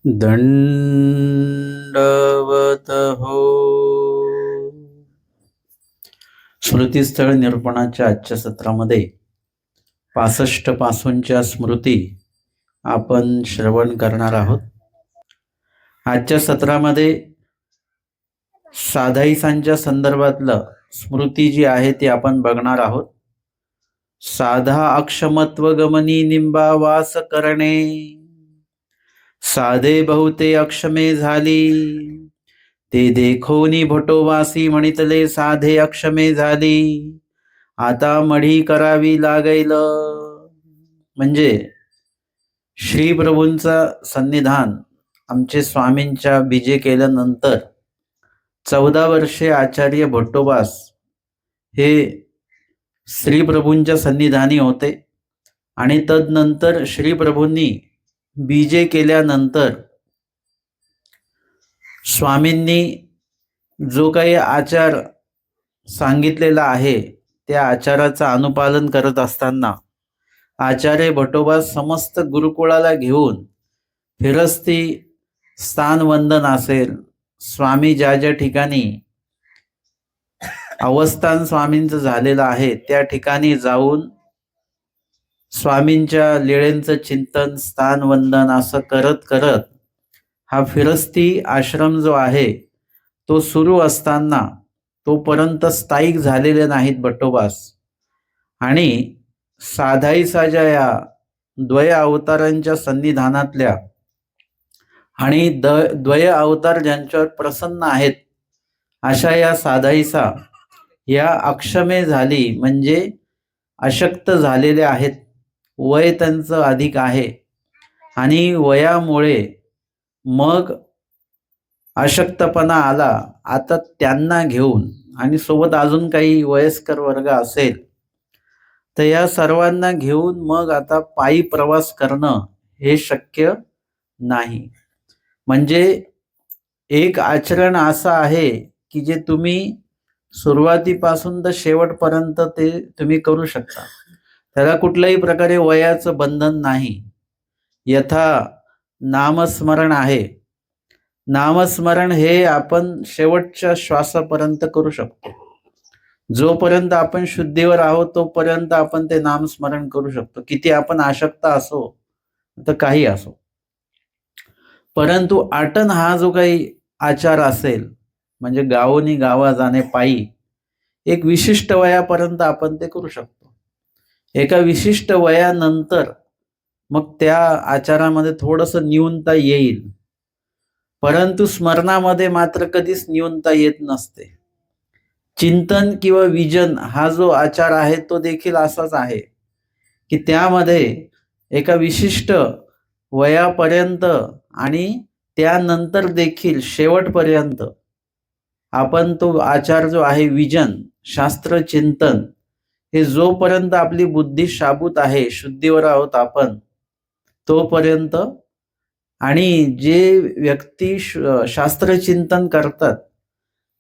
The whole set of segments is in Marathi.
दंडवत हो. स्मृतीस्थळ निरूपणाच्या आजच्या सत्रामध्ये 65 पासूनच्या स्मृती आपण श्रवण करणार आहोत. आजच्या सत्रामध्ये साधाईसांच्या संदर्भातलं स्मृती जी आहे ती आपण बघणार आहोत. साधा अक्षमत्व गमनी निंबा वास करणे, साधे बहुते अक्षमे झाली, ते देखोनी भटोवासी म्हणितले साधे अक्षमे झाली, आता मढी करावी लागेल. म्हणजे श्री प्रभूंचं सन्निधान आमचे स्वामींच्या बीजे केल्यानंतर 14 वर्षे आचार्य भट्टोबास हे श्री प्रभूंच्या सन्निधानी होते आणि तदनंतर श्री प्रभूंनी बीजे केल्यानंतर स्वामींनी जो काही आचार सांगितलेला आहे त्या आचाराचं अनुपालन करत असताना आचार्य भट्टोबा समस्त गुरुकुळाला घेऊन फिरस्ती स्थानवंदन असेल, स्वामी ज्या ज्या ठिकाणी अवस्थान स्वामींचं झालेलं आहे त्या ठिकाणी जाऊन स्वामींच्या लीळेंचं चिंतन, स्थानवंदन असं करत करत हा फिरस्ती आश्रम जो आहे तो सुरू असताना तोपर्यंत स्थायिक झालेले नाहीत भट्टोबास. आणि साधाईसा ज्या या द्वय अवतारांच्या सन्निधानातल्या आणि द्वय अवतार ज्यांच्यावर प्रसन्न आहेत अशा या साधाईसा या अक्षमे झाली, म्हणजे अशक्त झालेले आहेत. वय त्यांचं अधिक आहे आणि वयामुळे मग अशक्तपणा आला. आता त्यांना घेऊन आणि सोबत अजून काही वयस्कर वर्ग असेल तर या सर्वांना घेऊन मग आता पायी प्रवास करणं हे शक्य नाही. म्हणजे एक आचरण असं आहे की जे तुम्ही सुरुवातीपासून तर शेवटपर्यंत ते तुम्ही करू शकता. त्याला कुठल्याही प्रकारे वयाचं बंधन नाही. यथा नामस्मरण आहे, नामस्मरण हे आपण शेवटच्या श्वासापर्यंत करू शकतो. जोपर्यंत आपण शुद्धीवर आहोत तोपर्यंत आपण ते नामस्मरण करू शकतो, किती आपण आशक्त असो तर काही असो. परंतु आटन हा जो काही आचार असेल, म्हणजे गावोनी गावा जाणे पायी, एक विशिष्ट वयापर्यंत आपण ते करू शकतो. एका विशिष्ट वयानंतर मग त्या आचारामध्ये थोडंसं न्यूनता येईल, परंतु स्मरणामध्ये मात्र कधीच न्यूनता येत नसते. चिंतन किंवा विजन हा जो आचार आहे तो देखील असाच आहे की त्यामध्ये एका विशिष्ट वयापर्यंत आणि त्यानंतर देखील शेवटपर्यंत आपण तो आचार जो आहे विजन, शास्त्र चिंतन, हे जोपर्यंत आपली बुद्धी शाबूत आहे, शुद्धीवर आहोत आपण तोपर्यंत. आणि जे व्यक्ती शास्त्रचिंतन करतात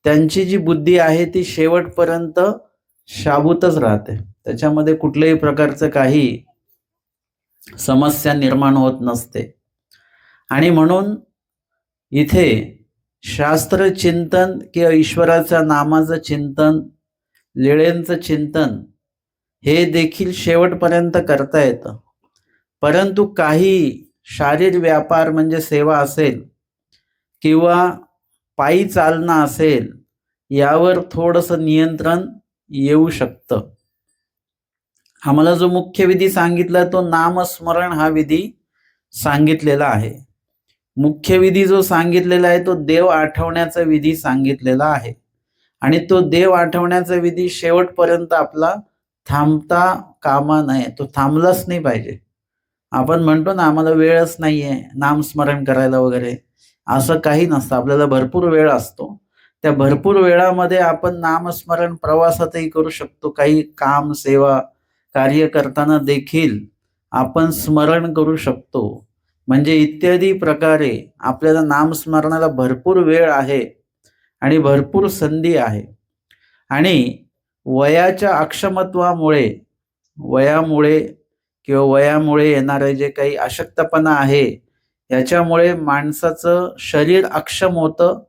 त्यांची जी बुद्धी आहे ती शेवटपर्यंत शाबूतच राहते, त्याच्यामध्ये कुठल्याही प्रकारचं काही समस्या निर्माण होत नसते. आणि म्हणून इथे शास्त्र चिंतन किंवा ईश्वराच्या नामाचं चिंतन, लीळेंचं चिंतन हे देखील शेवटपर्यंत करता येतं. परंतु काही शारीर व्यापार म्हणजे सेवा असेल किंवा पायी चालणं असेल, यावर थोडंसं नियंत्रण येऊ शकतं. आम्हाला जो मुख्य विधी सांगितला तो नामस्मरण हा विधी सांगितलेला आहे. मुख्य विधी जो सांगितलेला आहे तो देव आठवण्याचा विधी सांगितलेला आहे. आणि तो देव आठवण्याचा विधी शेवटपर्यंत आपला थांबता कामा नये, तो थांबलाच नाही पाहिजे. आपण म्हणतो ना आम्हाला वेळच नाहीये नामस्मरण करायला वगैरे, असं काही नसतं. आपल्याला भरपूर वेळ असतो. त्या भरपूर वेळामध्ये आपण नामस्मरण प्रवासातही करू शकतो. काही काम, सेवा, कार्य करताना देखील आपण स्मरण करू शकतो. म्हणजे इत्यादी प्रकारे आपल्याला नामस्मरणाला भरपूर वेळ आहे आणि भरपूर संधी आहे. आणि वयाच्या अक्षमत्वामुळे, वयामुळे येणारे जे काही अशक्तपणा आहे याच्यामुळे माणसाचं शरीर अक्षम होतं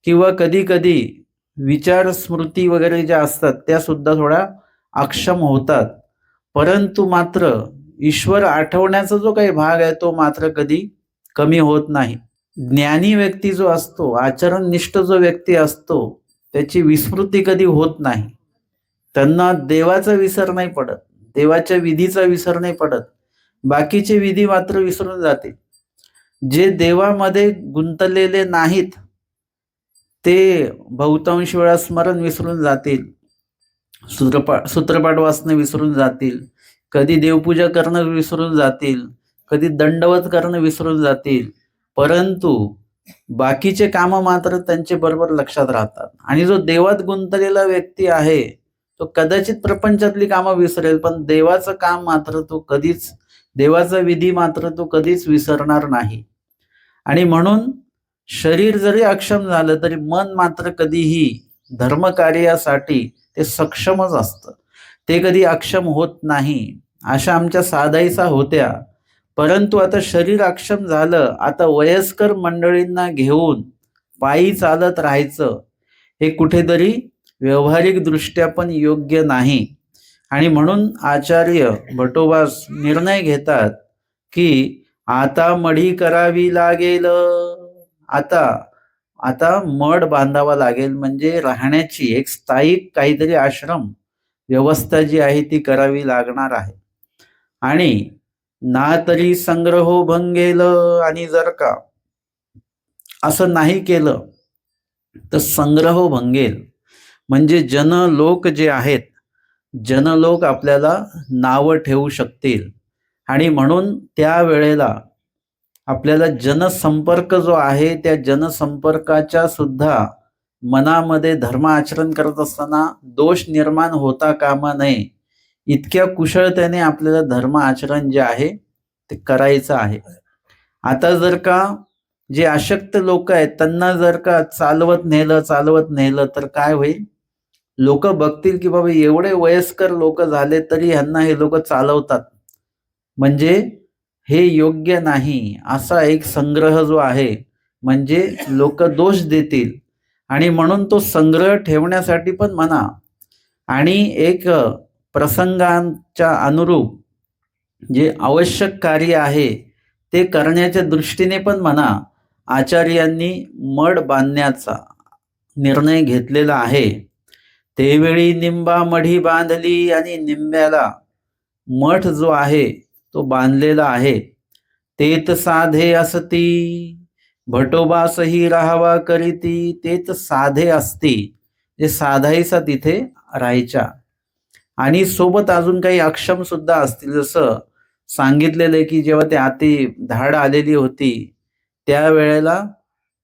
किंवा कधी कधी विचार स्मृती वगैरे ज्या असतात त्या सुद्धा थोड्या अक्षम होतात. परंतु मात्र ईश्वर आठवण्याचा जो काही भाग आहे तो मात्र कधी कमी होत नाही. ज्ञानी व्यक्ती जो असतो, आचरणनिष्ठ जो व्यक्ती असतो, त्याची विस्मृती कधी होत नाही. त्यांना देवाचा विसर नाही पडत, देवाच्या विधीचा विसर नाही पडत. बाकीचे विधी मात्र विसरून जातील. जे देवामध्ये गुंतलेले नाहीत ते बहुतांश वेळा स्मरण विसरून जातील, सूत्रपाठ वाचणं विसरून जातील, कधी देवपूजा करणं विसरून जातील, कधी दंडवत करणं विसरून जातील. परंतु बाकीचे काम मात्र त्यांचे बरोबर लक्षात राहतात. आणि जो देवात गुंतलेला व्यक्ती आहे तो कदाचित प्रपंचातली कामं विसरेल, पण देवाचं काम मात्र तो कधीच, देवाचा विधी मात्र तो कधीच विसरणार नाही. आणि म्हणून शरीर जरी अक्षम झालं तरी मन मात्र कधीही धर्मकार्यासाठी ते सक्षमच असतं, ते कधी अक्षम होत नाही. अशा आमच्या साधाईसा होत्या. परंतु आता शरीर अक्षम झालं, आता वयस्कर मंडळींना घेऊन पायी चालत राहायचं हे कुठेतरी व्यावहारिक दृष्ट्या पण योग्य नाही. आणि म्हणून आचार्य भटोबास निर्णय घेतात की आता मढी करावी लागेल, आता आता मठ बांधावा लागेल, म्हणजे राहण्याची एक स्थायिक काहीतरी आश्रम व्यवस्था जी आहे ती करावी लागणार आहे. आणि ना तरी संग्रहो भंगेल, आणि जर का असं नाही केलं तर संग्रह भंगेल, म्हणजे जनलोक जे आहेत, जनलोक आपल्याला नावं ठेवू शकतील. आणि म्हणून त्यावेळेला आपल्याला जनसंपर्क जो आहे त्या जनसंपर्काच्या सुद्धा मनामध्ये धर्म आचरण करत असताना दोष निर्माण होता कामा नये, इतक्या कुशळतेने आपल्याला धर्म आचरण जे आहे ते करायचं आहे. आता जर का जे अशक्त लोक आहेत त्यांना जर का चालवत नेलं तर काय होईल? लोक बघतील की बाबा एवढे वयस्कर लोक झाले तरी ह्यांना हे लोक चालवतात, म्हणजे हे योग्य नाही, असा एक संग्रह जो आहे, म्हणजे लोक दोष देतील. आणि म्हणून तो संग्रह ठेवण्यासाठी पण म्हणा आणि एक प्रसंगांच्या अनुरूप जे आवश्यक कार्य आहे ते करण्याच्या दृष्टीने पण म्हणा आचार्यांनी मठ बांधण्याचा निर्णय घेतलेला आहे. तेवेळी निंबा मढी बांधली, आणि निंब्याला मठ जो आहे तो बांधलेला आहे. तेत साधे असती भटोबासही राहावा करीती, तेत साधे असती, जे साधाईसा तिथे राहायच्या. आणि सोबत अजून काही अक्षम सुद्धा असतील, जसं सांगितलेलं आहे की जेव्हा ते आती धाड आलेली होती त्यावेळेला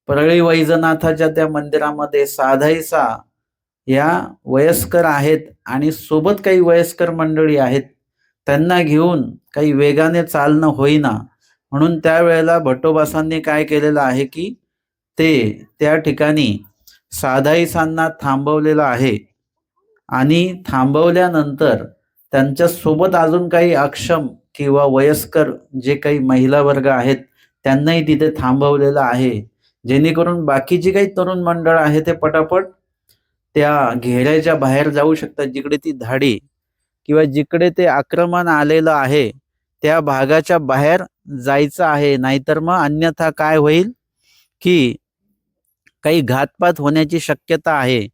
परळी वैजनाथाच्या त्या मंदिरामध्ये साधाईसा या वयस्कर आहेत आणि सोबत काही वयस्कर मंडळी आहेत, त्यांना घेऊन काही वेगाने चालणं होईना, म्हणून त्यावेळेला भट्टोबासांनी काय केलेलं आहे की ते त्या ठिकाणी साधाईसांना थांबवलेलं आहे. आणि थांबवल्यानंतर त्यांच्या सोबत अजून काही अक्षम किंवा वयस्कर जे काही महिला वर्ग आहेत त्यांनाही तिथे थांबवलेलं आहे, जेणेकरून बाकीची काही तरुण मंडळ आहे ते पटापट त्या घेऱ्याच्या बाहेर जाऊ शकतात, जिकडे ती धाडी किंवा जिकडे ते आक्रमण आलेलं आहे त्या भागाच्या बाहेर जायचं आहे. नाहीतर मग अन्यथा काय होईल की काही घातपात होण्याची शक्यता आहे.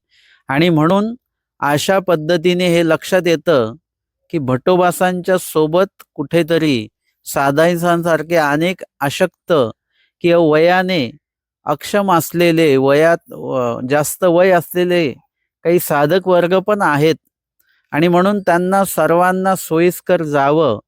आणि म्हणून अशा पद्धतीने हे लक्षात येतं की भट्टोबासांच्या सोबत कुठेतरी साधाईसांसारखे अनेक अशक्त किंवा वयाने अक्षम असलेले, वयात जास्त वय असलेले काही साधक वर्ग पण आहेत. आणि म्हणून त्यांना सर्वांना सोयीस्कर जावं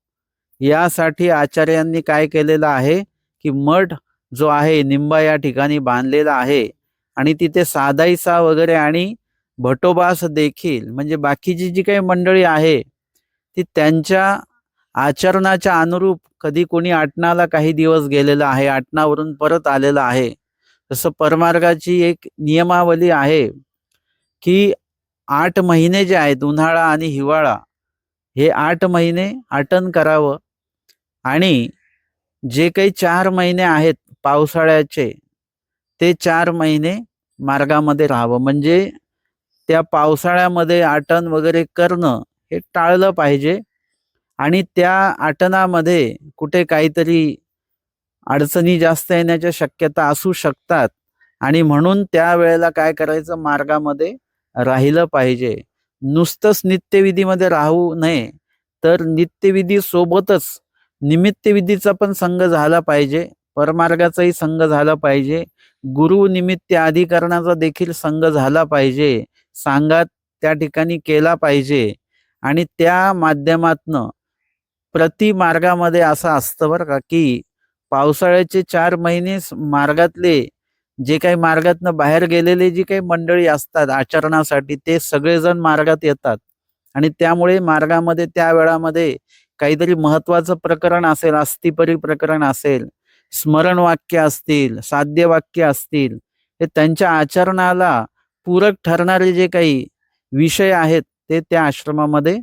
यासाठी आचार्यांनी काय केलेलं आहे की मठ जो आहे निंबा या ठिकाणी बांधलेला आहे. आणि तिथे साधाईसा वगैरे आणि भटोबास देखील, म्हणजे बाकीची जी काही मंडळी आहे ती त्यांच्या आचरणाच्या अनुरूप, कधी कोणी आटणाला काही दिवस गेलेला आहे, आटणावरून परत आलेला आहे, तसं परमार्गाची एक नियमावली आहे की 8 महिने जे आहेत, उन्हाळा आणि हिवाळा, हे 8 महिने आटन करावं. आणि जे काही 4 महिने आहेत पावसाळ्याचे, ते 4 महिने मार्गामध्ये राहावं. म्हणजे त्या पावसाळ्यामध्ये आटन वगैरे करणं हे टाळलं पाहिजे. आणि त्या आटनामध्ये कुठे काहीतरी अडचणी जास्त येण्याच्या शक्यता असू शकतात आणि म्हणून त्यावेळेला काय करायचं, मार्गामध्ये राहिलं पाहिजे. नुसतंच नित्यविधीमध्ये राहू नये, तर नित्यविधी सोबतच निमित्तविधीचा पण संग झाला पाहिजे, परमार्गाचाही संग झाला पाहिजे, गुरु निमित्त अधिकरणाचा देखील संग झाला पाहिजे, सांगात त्या ठिकाणी केला पाहिजे. आणि त्या माध्यमातनं प्रति मार्गामध्ये असं असतं बरं का, की पावसाळ्याचे 4 महिने मार्गातले जे काही मार्गातनं बाहेर गेलेले जी काही मंडळी असतात आचरणासाठी, ते सगळेजण मार्गात येतात. आणि त्यामुळे मार्गामध्ये त्या वेळामध्ये काहीतरी महत्वाचं प्रकरण असेल, अस्थिपरी प्रकरण असेल, स्मरण वाक्य असतील, साध्य वाक्य असतील, हे त्यांच्या आचरणाला पूरक ठरणारे जे काही विषय आहेत, ते त्या आश्रमामध्ये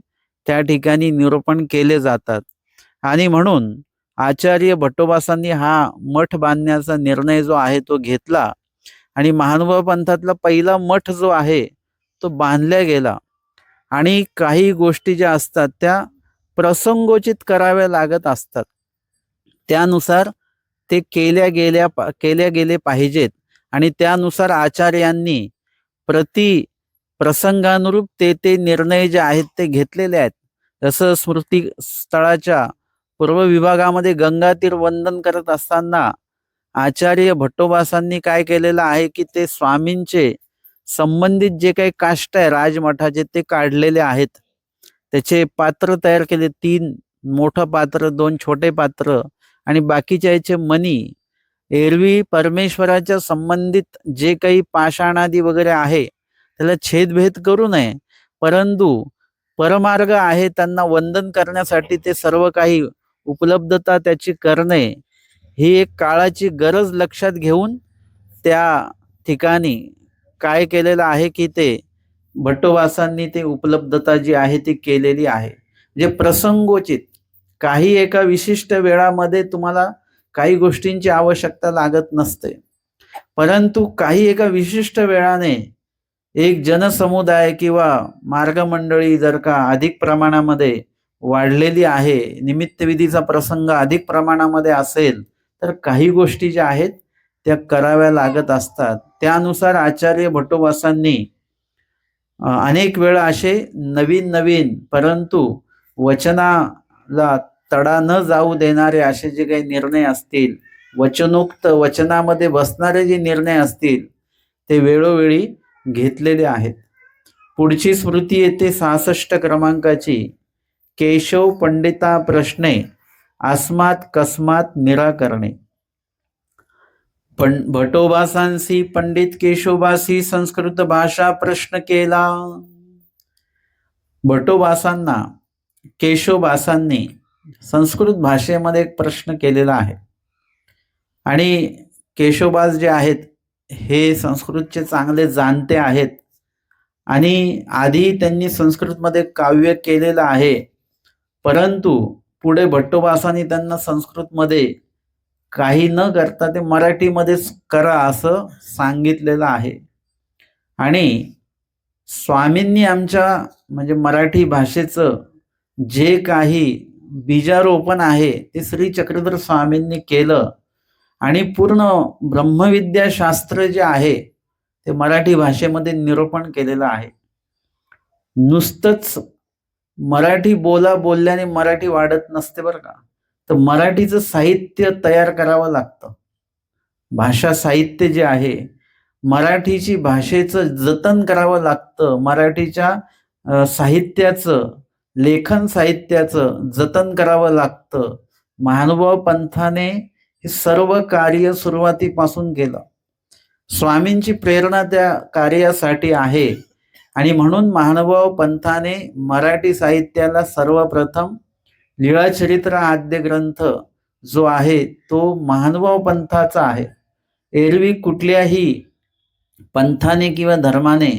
त्या ठिकाणी निरूपण केले जातात. आणि म्हणून आचार्य भट्टोबासांनी हा मठ बांधण्याचा निर्णय जो आहे तो घेतला आणि महानुभाव पंथातला पहिला मठ जो आहे तो बांधला गेला. आणि काही गोष्टी ज्या असतात त्या प्रसंगोचित कराव्या लागत असतात, त्यानुसार ते केल्या गेले पाहिजेत. आणि त्यानुसार आचार्यांनी प्रति प्रसंगानुरूप ते ते निर्णय जे आहेत ते घेतलेले आहेत. जसं स्मृती स्थळाच्या पूर्व विभागामध्ये गंगा तीर वंदन करत असताना आचार्य भट्टोबासांनी काय केलेलं आहे, की ते स्वामींचे संबंधित जे काही काष्ट आहे राजमठाचे ते काढलेले आहेत. त्याचे पात्र तयार केले, 3 मोठं पात्र, 2 छोटे पात्र आणि बाकीच्या याचे मणी. एरवी परमेश्वराच्या संबंधित जे काही पाषाणादी वगैरे आहे त्याला छेदभेद करू नये, परंतु परमार्ग आहे त्यांना वंदन करण्यासाठी ते सर्व काही उपलब्धता त्याची करणे ही एक काळाची गरज लक्षात घेऊन त्या ठिकाणी काय केलेलं आहे, की ते भट्टोबासांनी ते उपलब्धता जी आहे ती केलेली आहे. जे प्रसंगोचित काही एका विशिष्ट वेळामध्ये तुम्हाला काही गोष्टींची आवश्यकता लागत नसते, परंतु काही एका विशिष्ट वेळाने एक जनसमुदाय किंवा मार्गमंडळी जर का अधिक प्रमाणामध्ये वाढलेली आहे, निमित्तविधीचा प्रसंग अधिक प्रमाणामध्ये असेल, तर काही गोष्टी ज्या आहेत त्या कराव्या लागत असतात. त्यानुसार आचार्य भट्टोबासांनी अनेक वेळा असे नवीन नवीन परंतु वचनाला तडा न जाऊ देणारे असे जे काही निर्णय असतील, वचनोक्त वचनामध्ये बसणारे जे निर्णय असतील, ते वेळोवेळी घेतलेले आहेत. पुढची स्मृती येते 66 क्रमांकाची. केशव पंडिता प्रश्ने अस्मात् कस्मात् निराकरणे. भटोबासांसी पंडित केशवबासी संस्कृत भाषा प्रश्न केला. भटोबासांना केशवबासांनी संस्कृत भाषेमध्ये एक प्रश्न केलेला आहे. आणि केशवबास जे आहेत हे संस्कृतचे चांगले जाणते आहेत आणि आधी त्यांनी संस्कृतमध्ये काव्य केलेलं आहे, परंतु पुढे भट्टोबासांनी त्यांना संस्कृतमध्ये काही न करता ते मराठीमध्येच करा असं सांगितलेलं आहे. आणि स्वामींनी आमच्या म्हणजे मराठी भाषेचं जे काही बीजारोपण आहे ते श्री चक्रधर स्वामींनी केलं आणि पूर्ण ब्रह्मविद्या शास्त्र जे आहे ते मराठी भाषेमध्ये निरूपण केलेलं आहे. नुसतंच मराठी बोलल्याने मराठी वाढत नसते बरं का, तर मराठीचं साहित्य तयार करावं लागतं. भाषा साहित्य जे आहे, मराठीची भाषेचं जतन करावं लागतं. मराठीच्या साहित्याचं, लेखन साहित्याचं जतन करावं लागतं. महानुभाव पंथाने हे सर्व कार्य सुरुवातीपासून केलं. स्वामींची प्रेरणा त्या कार्यासाठी आहे आणि म्हणून महानुभाव पंथाने मराठी साहित्याला सर्वप्रथम लीळाचरित्र आद्य ग्रंथ जो आहे तो महानुभाव पंथाचा आहे. एरवी कुठल्याही पंथाने किंवा धर्माने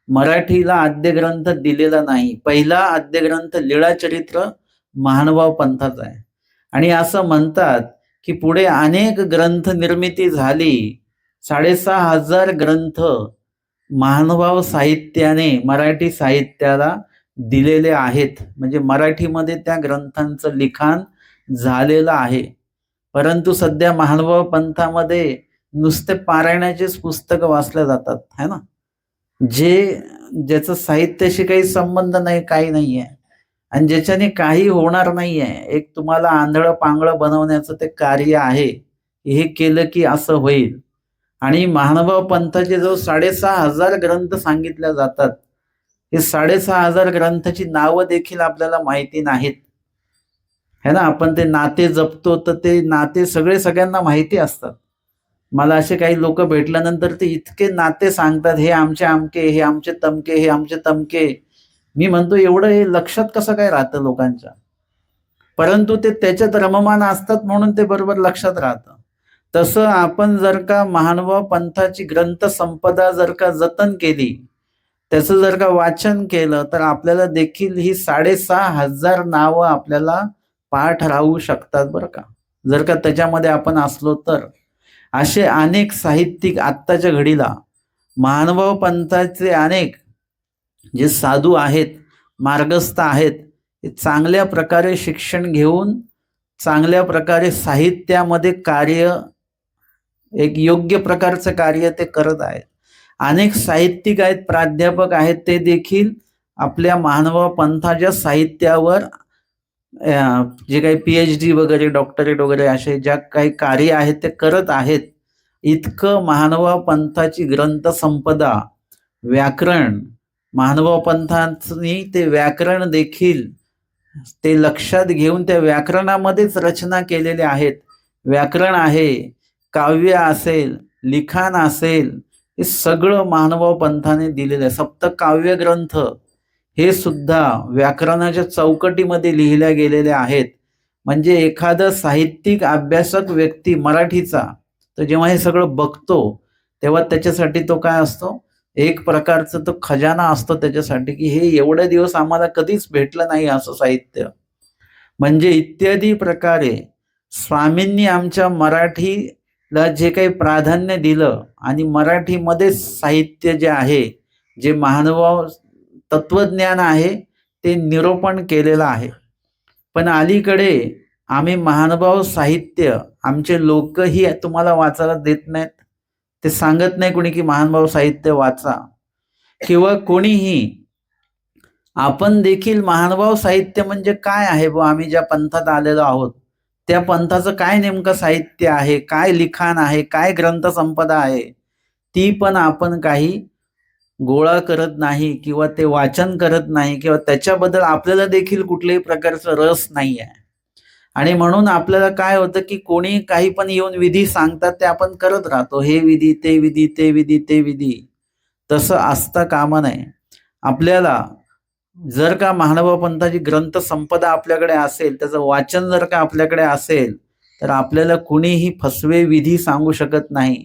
मराठीला आद्य ग्रंथ दिलेला नाही. पहिला आद्य ग्रंथ लीळाचरित्र महानुभाव पंथाचा आहे. आणि असं म्हणतात की पुढे अनेक ग्रंथ निर्मिती झाली. 6,500 ग्रंथ महानुभाव साहित्याने मराठी साहित्याला दिलेले आहेत. म्हणजे मराठीमध्ये त्या ग्रंथांचं लिखाण झालेलं आहे. परंतु सध्या महानुभाव पंथामध्ये नुसते पारायणाचेच पुस्तकं वाचल्या जातात, है ना, ज्याचं साहित्याशी काही संबंध नाही, काही नाहीये, आणि ज्याच्याने काही होणार नाहीये. एक तुम्हाला आंधळं पांगळं बनवण्याचं ते कार्य आहे. हे केलं की असं होईल. आणि महानुभाव पंथाचे जो 6,500 ग्रंथ सांगितल्या जातात, हे 6,500 ग्रंथाची नावं देखील आपल्याला माहिती नाहीत, है ना. आपण ते नाते जपतो, तर ते नाते सगळ्यांना माहिती असतात. मला असे काही लोक भेटल्यानंतर ते इतके नाते सांगतात, हे आमचे आमके, हे आमचे तमके, हे आमचे तमके. मी म्हणतो एवढं हे लक्षात कसं काय राहतं लोकांच्या? परंतु ते त्याच्यात रममान असतात म्हणून ते बरोबर लक्षात राहतं. तसं आपण जर का महानुभाव पंथाची ग्रंथ संपदा जर का जतन केली, त्याचं जर का वाचन केलं, तर आपल्याला देखील ही 6,500 नावं आपल्याला पाठ राहू शकतात बरं का, जर का त्याच्यामध्ये आपण असलो तर. असे अनेक साहित्यिक आत्ताच्या घडीला महानुभाव पंथाचे अनेक जे साधू आहेत, मार्गस्थ आहेत, चांगल्या प्रकारे शिक्षण घेऊन चांगल्या प्रकारे साहित्यामध्ये कार्य, एक योग्य प्रकारचं कार्य ते करत आहेत. अनेक साहित्यिक आहेत, प्राध्यापक आहेत, ते देखील आपल्या महानुभाव पंथाच्या साहित्यावर जे काही PhD वगैरे, डॉक्टरेट वगैरे असे ज्या काही कार्य आहेत ते करत आहेत. इतकं महानुभाव पंथाची ग्रंथ संपदा, व्याकरण, महानुभाव पंथांनी ते व्याकरण देखील ते लक्षात घेऊन त्या व्याकरणामध्येच रचना केलेल्या आहेत. व्याकरण आहे, काव्य असेल, लिखाण असेल, हे सगळं महानुभाव पंथाने दिलेलं आहे. सप्त काव्य ग्रंथ हे सुद्धा व्याकरणाच्या चौकटीमध्ये लिहिल्या गेलेल्या आहेत. म्हणजे एखादा साहित्यिक अभ्यासक व्यक्ती मराठीचा, तर जेव्हा हे सगळं बघतो तेव्हा त्याच्यासाठी तो काय असतो, एक प्रकारचा तो खजाना असतो त्याच्यासाठी, की हे एवढे दिवस आम्हाला कधीच भेटलं नाही असं साहित्य. म्हणजे इत्यादी प्रकारे स्वामींनी आमच्या मराठीला जे काही प्राधान्य दिलं आणि मराठीमध्ये साहित्य जे आहे, जे महानुभाव तत्वज्ञान आहे, ते निरूपण केलेलं आहे. पण अलीकडे आम्ही महानुभाव साहित्य आमचे लोकही तुम्हाला वाचायला देत नाहीत. ते सांगत नाही कोणी की महानुभाव साहित्य वाचा, किंवा कोणीही. आपण देखील महानुभाव साहित्य म्हणजे काय आहे बुवा, आम्ही ज्या पंथात आलेलो आहोत त्या पंथाचं काय नेमकं साहित्य आहे, काय लिखाण आहे, काय ग्रंथ संपदा आहे, ती पण आपण काही गोळा करत नाही, किंवा ते वाचन करत नाही, किंवा त्याच्याबद्दल आपल्याला देखील कुठल्याही प्रकारचा रस नाही आहे. आणि म्हणून आपल्याला काय होतं की कोणी काही पण येऊन विधी सांगतात ते आपण करत राहतो, हे विधी, ते विधी, ते विधी, ते विधी. तसं असता कामा नये. आपल्याला जर का महानुभाव पंथाची ग्रंथ संपदा आपल्याकडे असेल, त्याचं वाचन जर का आपल्याकडे असेल, तर आपल्याला कुणीही फसवे विधी सांगू शकत नाही.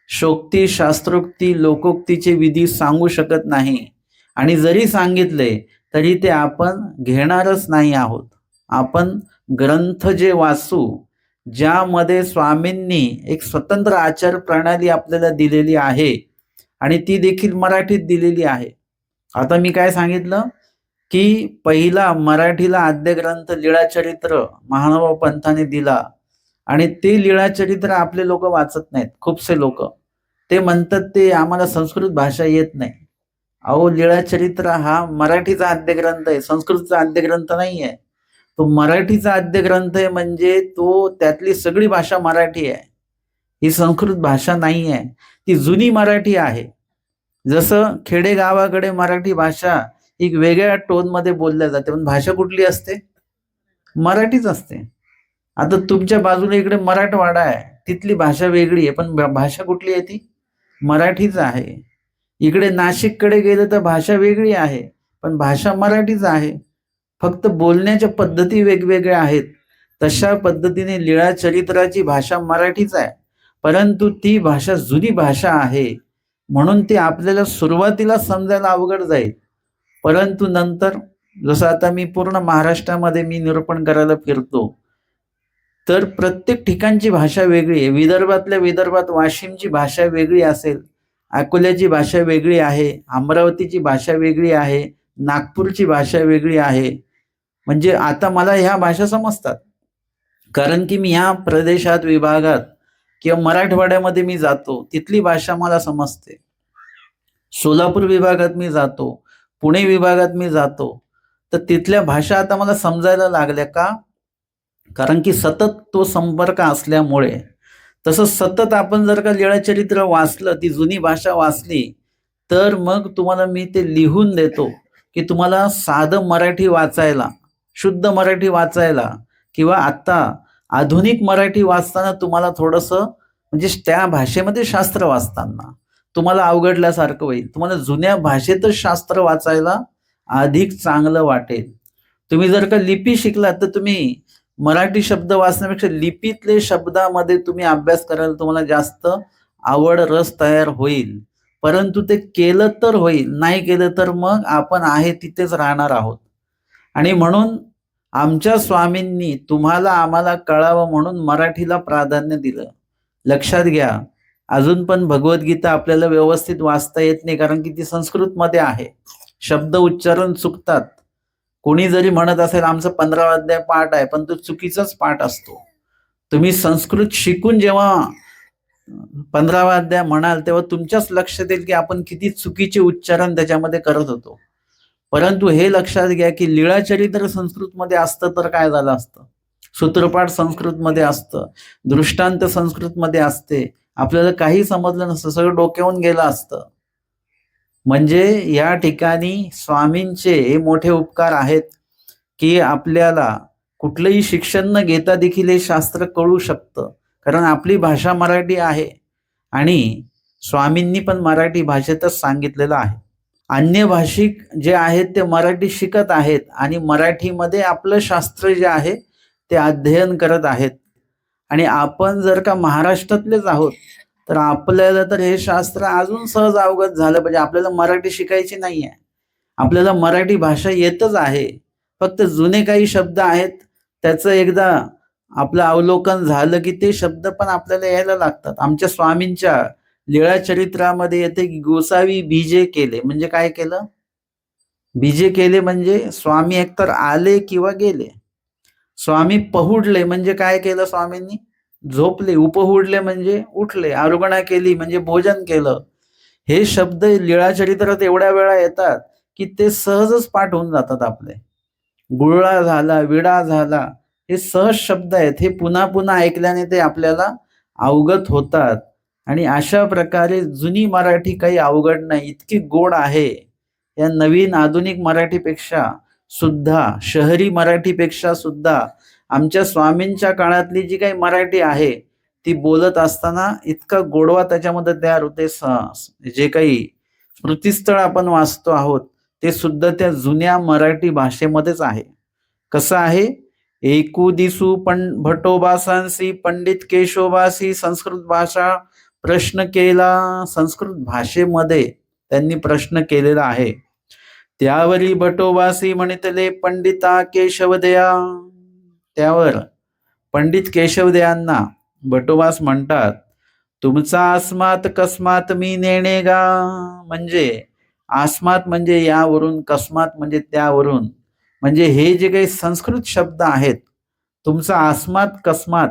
शोक्ती, शास्त्रोक्ती, लोकोक्तीचे विधी सांगू शकत नाही. आणि जरी सांगितले तरी ते आपण घेणारच नाही आहोत. आपण ग्रंथ जे वाचू, ज्यामध्ये स्वामींनी एक स्वतंत्र आचार प्रणाली आपल्याला दिलेली आहे, आणि ती देखील मराठीत दिलेली आहे. आता मी काय सांगितलं की पहिला मराठीला आद्य ग्रंथ लीळाचरित्र महानुभाव पंथाने दिला, आणि ते लीळाचरित्र आपले लोक वाचत नाहीत. खूपसे लोक ते म्हणतात ते आम्हाला संस्कृत भाषा येत नाही. अहो, लीळाचरित्र हा मराठीचा आद्य ग्रंथ आहे, संस्कृतचा आद्य ग्रंथ नाही आहे. तो मराठीचा आद्य ग्रंथ आहे, म्हणजे तो त्यातली सगळी भाषा मराठी आहे. ही संस्कृत भाषा नाही आहे, ती जुनी मराठी आहे. जसं खेडेगावाकडे मराठी भाषा एक वेगळ्या टोनमध्ये बोलल्या जाते, पण भाषा कुठली असते? मराठीच असते. आता तुमच्या बाजूला इकडे मराठवाडा आहे, तिथली भाषा वेगळी आहे, पण भाषा कुठली आहे? ती मराठीच आहे. इकडे नाशिककडे गेलं तर भाषा वेगळी आहे, पण भाषा मराठीच आहे. फक्त बोलण्याच्या पद्धती वेगवेगळ्या आहेत. तशा पद्धतीने लीळाचरित्राची भाषा मराठीच आहे, परंतु ती भाषा जुनी भाषा आहे, म्हणून ती आपल्याला सुरुवातीला समजायला अवघड जाईल. परंतु नंतर, जसं आता मी पूर्ण महाराष्ट्रामध्ये मी निरूपण करायला फिरतो, तर प्रत्येक ठिकाणची भाषा वेगळी आहे. विदर्भातल्या विदर्भात वाशिमची भाषा वेगळी असेल, अकोल्याची भाषा वेगळी आहे, अमरावतीची भाषा वेगळी आहे, नागपूरची भाषा वेगळी आहे. म्हणजे आता मला ह्या भाषा समजतात, कारण की मी ह्या प्रदेशात, विभागात किंवा मराठवाड्यामध्ये मी जातो, तिथली भाषा मला समजते. सोलापूर विभागात मी जातो, पुणे विभागात मी जातो, तर तिथल्या भाषा आता मला समजायला लागल्या. का? कारण की सतत तो संपर्क असल्यामुळे. तसं सतत आपण जर का लीळाचरित्र वाचलं, ती जुनी भाषा वाचली, तर मग तुम्हाला मी ते लिहून देतो, की तुम्हाला साधं मराठी वाचायला, शुद्ध मराठी वाचायला किंवा आत्ता आधुनिक मराठी वाचताना तुम्हाला थोडंसं, म्हणजे त्या भाषेमध्ये शास्त्र वाचताना तुम्हाला अवघडल्यासारखं होईल. तुम्हाला जुन्या भाषेतच शास्त्र वाचायला अधिक चांगलं वाटेल. तुम्ही जर का लिपी शिकलात, तर तुम्ही मराठी शब्द वाचण्यापेक्षा लिपीतले शब्दामध्ये तुम्ही अभ्यास करायला तुम्हाला जास्त आवड, रस तयार होईल. परंतु ते केलं तर होईल, नाही केलं तर मग आपण आहे तिथेच राहणार आहोत. आणि म्हणून आमच्या स्वामींनी तुम्हाला आम्हाला कळावं म्हणून मराठीला प्राधान्य दिलं. लक्षात घ्या, अजून पण भगवद्गीता आपल्याला व्यवस्थित वाचता येत नाही, कारण की ती संस्कृतमध्ये आहे. शब्द उच्चारण चुकतात. कोणी जरी म्हणत असेल आमचं 15 अध्याय पाठ आहे, पण तो चुकीचाच पाठ असतो. तुम्ही संस्कृत शिकून जेव्हा 15वा अध्याय म्हणाल, तेव्हा तुमच्याच लक्षात येईल की आपण किती चुकीचे उच्चारण त्याच्यामध्ये करत होतो. परंतु हे लक्षात घ्या की लीळाचरित्र संस्कृतमध्ये असतं तर काय झालं असतं, सूत्रपाठ संस्कृतमध्ये असतं, दृष्टांत संस्कृतमध्ये असते, आपल्याला काही समजलं नसतं, सगळं डोक्यावरून गेलं असतं. म्हणजे या ठिकाणी स्वामींचे हे मोठे उपकार आहेत की आपल्याला कुठलंही शिक्षण न घेता देखील हे शास्त्र कळू शकतं, कारण आपली भाषा मराठी आहे आणि स्वामींनी पण मराठी भाषेतच सांगितलेलं आहे. अन्य भाषिक जे आहेत ते मराठी शिकत आहेत आणि मराठीमध्ये आपलं शास्त्र जे आहे ते अध्ययन करत आहेत. आणि आपण जर का महाराष्ट्रातलेच आहोत, तर आपल्याला तर हे शास्त्र अजून सहज अवगत झालं पाहिजे. आपल्याला मराठी शिकायची नाहीये, आपल्याला मराठी भाषा येतच आहे. फक्त जुने काही शब्द आहेत, त्याचं एकदा आपलं अवलोकन झालं की ते शब्द पण आपल्याला यायला लागतात. आमच्या स्वामींच्या लीळाचरित्रामध्ये येते की गोसावी बीजे केले. म्हणजे काय केलं? बीजे केले म्हणजे स्वामी एकतर आले किंवा गेले. स्वामी पहुडले म्हणजे काय केलं स्वामींनी? झोपले. उपहुडले म्हणजे उठले. आरुगणा केली म्हणजे भोजन केलं. हे शब्द लीळाचरित्रात एवढ्या वेळा येतात की ते सहजच पाठ होऊन जातात आपले. गुळळा झाला, विडा झाला, हे सहज शब्द आहेत. हे पुन्हा पुन्हा ऐकल्याने ते आपल्याला अवगत होतात. आणि अशा प्रकारे जुनी मराठी काही अवघड नाही, इतकी गोड आहे. या नवीन आधुनिक मराठीपेक्षा सुद्धा, शहरी मराठीपेक्षा सुद्धा आमच्या स्वामींच्या काळातली जी काही मराठी आहे ती बोलत असताना इतका गोडवा त्याच्यामध्ये तयार होते. जे काही स्मृतिस्थळ आपण वाचतो आहोत ते सुद्धा त्या जुन्या मराठी भाषेमध्येच आहे. कसं आहे? एकू दिसू भटोबासांसी पंडित केशोबासी संस्कृत भाषा प्रश्न केला. संस्कृत भाषेमध्ये त्यांनी प्रश्न केलेला आहे. त्यावरी भटोबासी म्हणितले पंडिता केशवदया. त्यावर पंडित केशवदयांना भटोबास म्हणतात, तुमचा आस्मात कस्मात मी नेणे गा. म्हणजे आस्मात म्हणजे यावरून, कस्मात म्हणजे त्यावरून. म्हणजे हे जे काही संस्कृत शब्द आहेत, तुमचा आस्मात कस्मात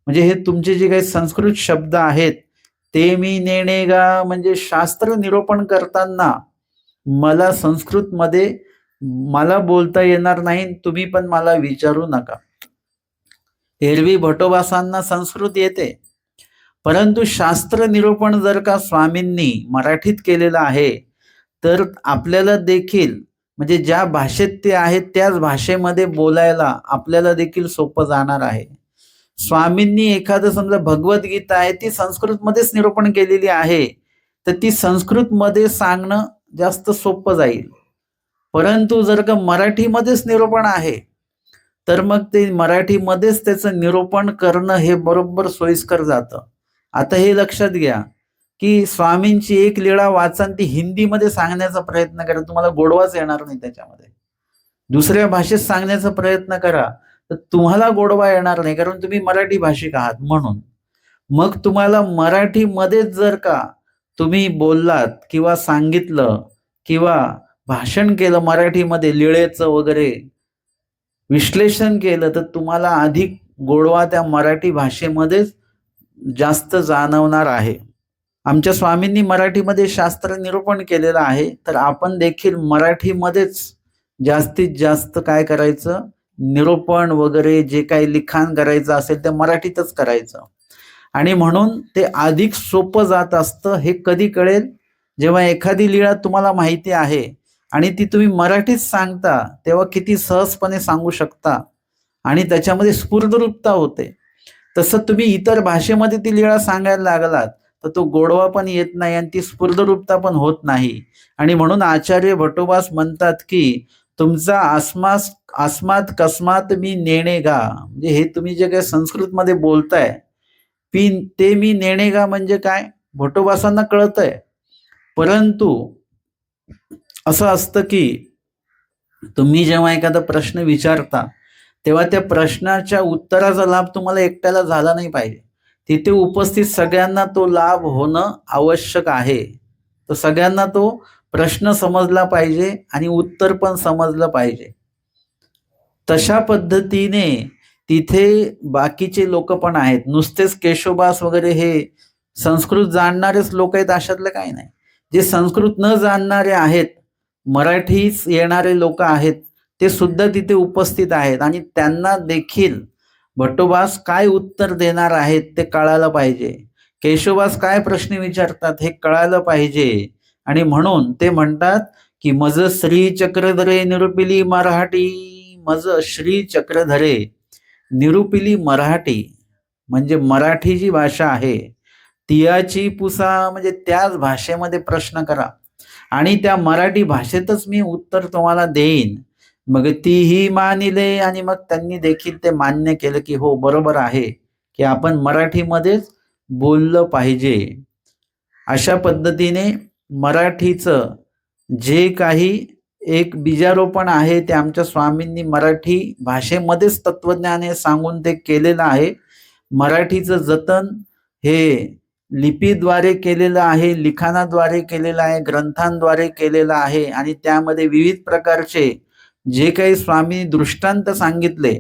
म्हणजे हे तुमचे जे काही संस्कृत शब्द आहेत ते मी नेणे गा. म्हणजे शास्त्र निरूपण करताना मला संस्कृतमध्ये मला बोलता येणार नाही, तुम्ही पण मला विचारू नका. एरवी भटोबासांना संस्कृत येते, परंतु शास्त्र निरूपण जर का स्वामींनी मराठीत केलेलं आहे तर आपल्याला देखील, म्हणजे ज्या भाषेत ते आहेत त्याच भाषेमध्ये बोलायला आपल्याला देखील सोपं जाणार आहे. स्वामींनी एखादं समजा भगवद्गीता आहे ती संस्कृतमध्येच निरूपण केलेली आहे, तर ती संस्कृतमध्ये सांगणं जास्त सोपं जाईल. परंतु जर का मराठीमध्येच निरूपण आहे तर मग ते मराठीमध्येच त्याचं निरूपण करणं हे बरोबर सोयीस्कर जातं. आता हे लक्षात घ्या की स्वामींची एक लीळा वाचा ती हिंदीमध्ये सांगण्याचा प्रयत्न करा, तुम्हाला गोडवाच येणार नाही त्याच्यामध्ये. दुसऱ्या भाषेत सांगण्याचा प्रयत्न करा, तर तुम्हाला गोडवा येणार नाही, कारण तुम्ही मराठी भाषिक आहात म्हणून. मग तुम्हाला मराठीमध्येच जर का तुम्ही बोललात किंवा सांगितलं किंवा भाषण केलं मराठीमध्ये लीळेचं वगैरे विश्लेषण केलं, तर तुम्हाला अधिक गोडवा त्या मराठी भाषेमध्येच जास्त जाणवणार आहे. आमच्या स्वामींनी मराठीमध्ये शास्त्र निरूपण केलेलं आहे, तर आपण देखील मराठीमध्येच जास्तीत जास्त काय करायचं, निरूपण वगैरे जे काही लिखाण करायचं असेल ते मराठीतच करायचं. आणि म्हणून ते अधिक सोपं जात असतं. हे कधी कळेल, जेव्हा एखादी लीळा तुम्हाला माहिती आहे आणि ती तुम्ही मराठीत सांगता, तेव्हा किती सहजपणे सांगू शकता आणि त्याच्यामध्ये स्फुरदरूपता होते. तसं तुम्ही इतर भाषेमध्ये ती लीळा सांगायला लागलात, तर तो गोडवा पण येत नाही आणि ती स्फुरदरूपता पण होत नाही. आणि म्हणून आचार्य भटोबास म्हणतात की तुमचा अस्मात कस्मात मी नेणेगा, म्हणजे हे तुम्ही जे काही संस्कृतमध्ये बोलताय ते मी नेणेगा म्हणजे काय, भटोबासांना कळतंय. परंतु असं असतं की तुम्ही जेव्हा एखादा प्रश्न विचारता, तेव्हा त्या प्रश्नाच्या उत्तराचा लाभ तुम्हाला एकट्याला झाला नाही पाहिजे. तिथे उपस्थित सगळ्यांना तो लाभ होणं आवश्यक आहे. तर सगळ्यांना तो प्रश्न समजला पाहिजे आणि उत्तर पण समजलं पाहिजे. तशा पद्धतीने तिथे बाकीचे लोक पण आहेत. नुसतेच केशवबास वगैरे हे संस्कृत जाणणारेच लोक आहेत अशातलं काही नाही. जे संस्कृत न जाणणारे आहेत, मराठीच येणारे लोक आहेत, ते सुद्धा तिथे उपस्थित आहेत आणि त्यांना देखील भट्टोबास काय उत्तर देणार आहेत ते कळायला पाहिजे. केशवबास काय प्रश्न विचारतात हे कळायला पाहिजे. आणि म्हणून ते म्हणतात की मज श्री चक्रधरे निरुपिली मराठी, मज श्री चक्रधरे निरुपिली मराठी, म्हणजे मराठी जी भाषा आहे तियाची पुसा, म्हणजे त्याच भाषेमध्ये प्रश्न करा आणि त्या मराठी भाषेतच मी उत्तर तुम्हाला देईन. मग तीही मानिले आणि मग त्यांनी देखील ते मान्य केलं की हो बरोबर आहे की आपण मराठीमध्येच बोललं पाहिजे. अशा पद्धतीने मराठीचं जे काही एक बीजारोपण आहे ते आमच्या स्वामींनी मराठी भाषेमध्येच तत्वज्ञान सांगून ते केलेलं आहे. मराठीचं जतन हे लिपीद्वारे केलेलं आहे, लिखाणाद्वारे केलेलं आहे, ग्रंथांद्वारे केलेलं आहे आणि त्यामध्ये विविध प्रकारचे जे काही स्वामी दृष्टांत सांगितले,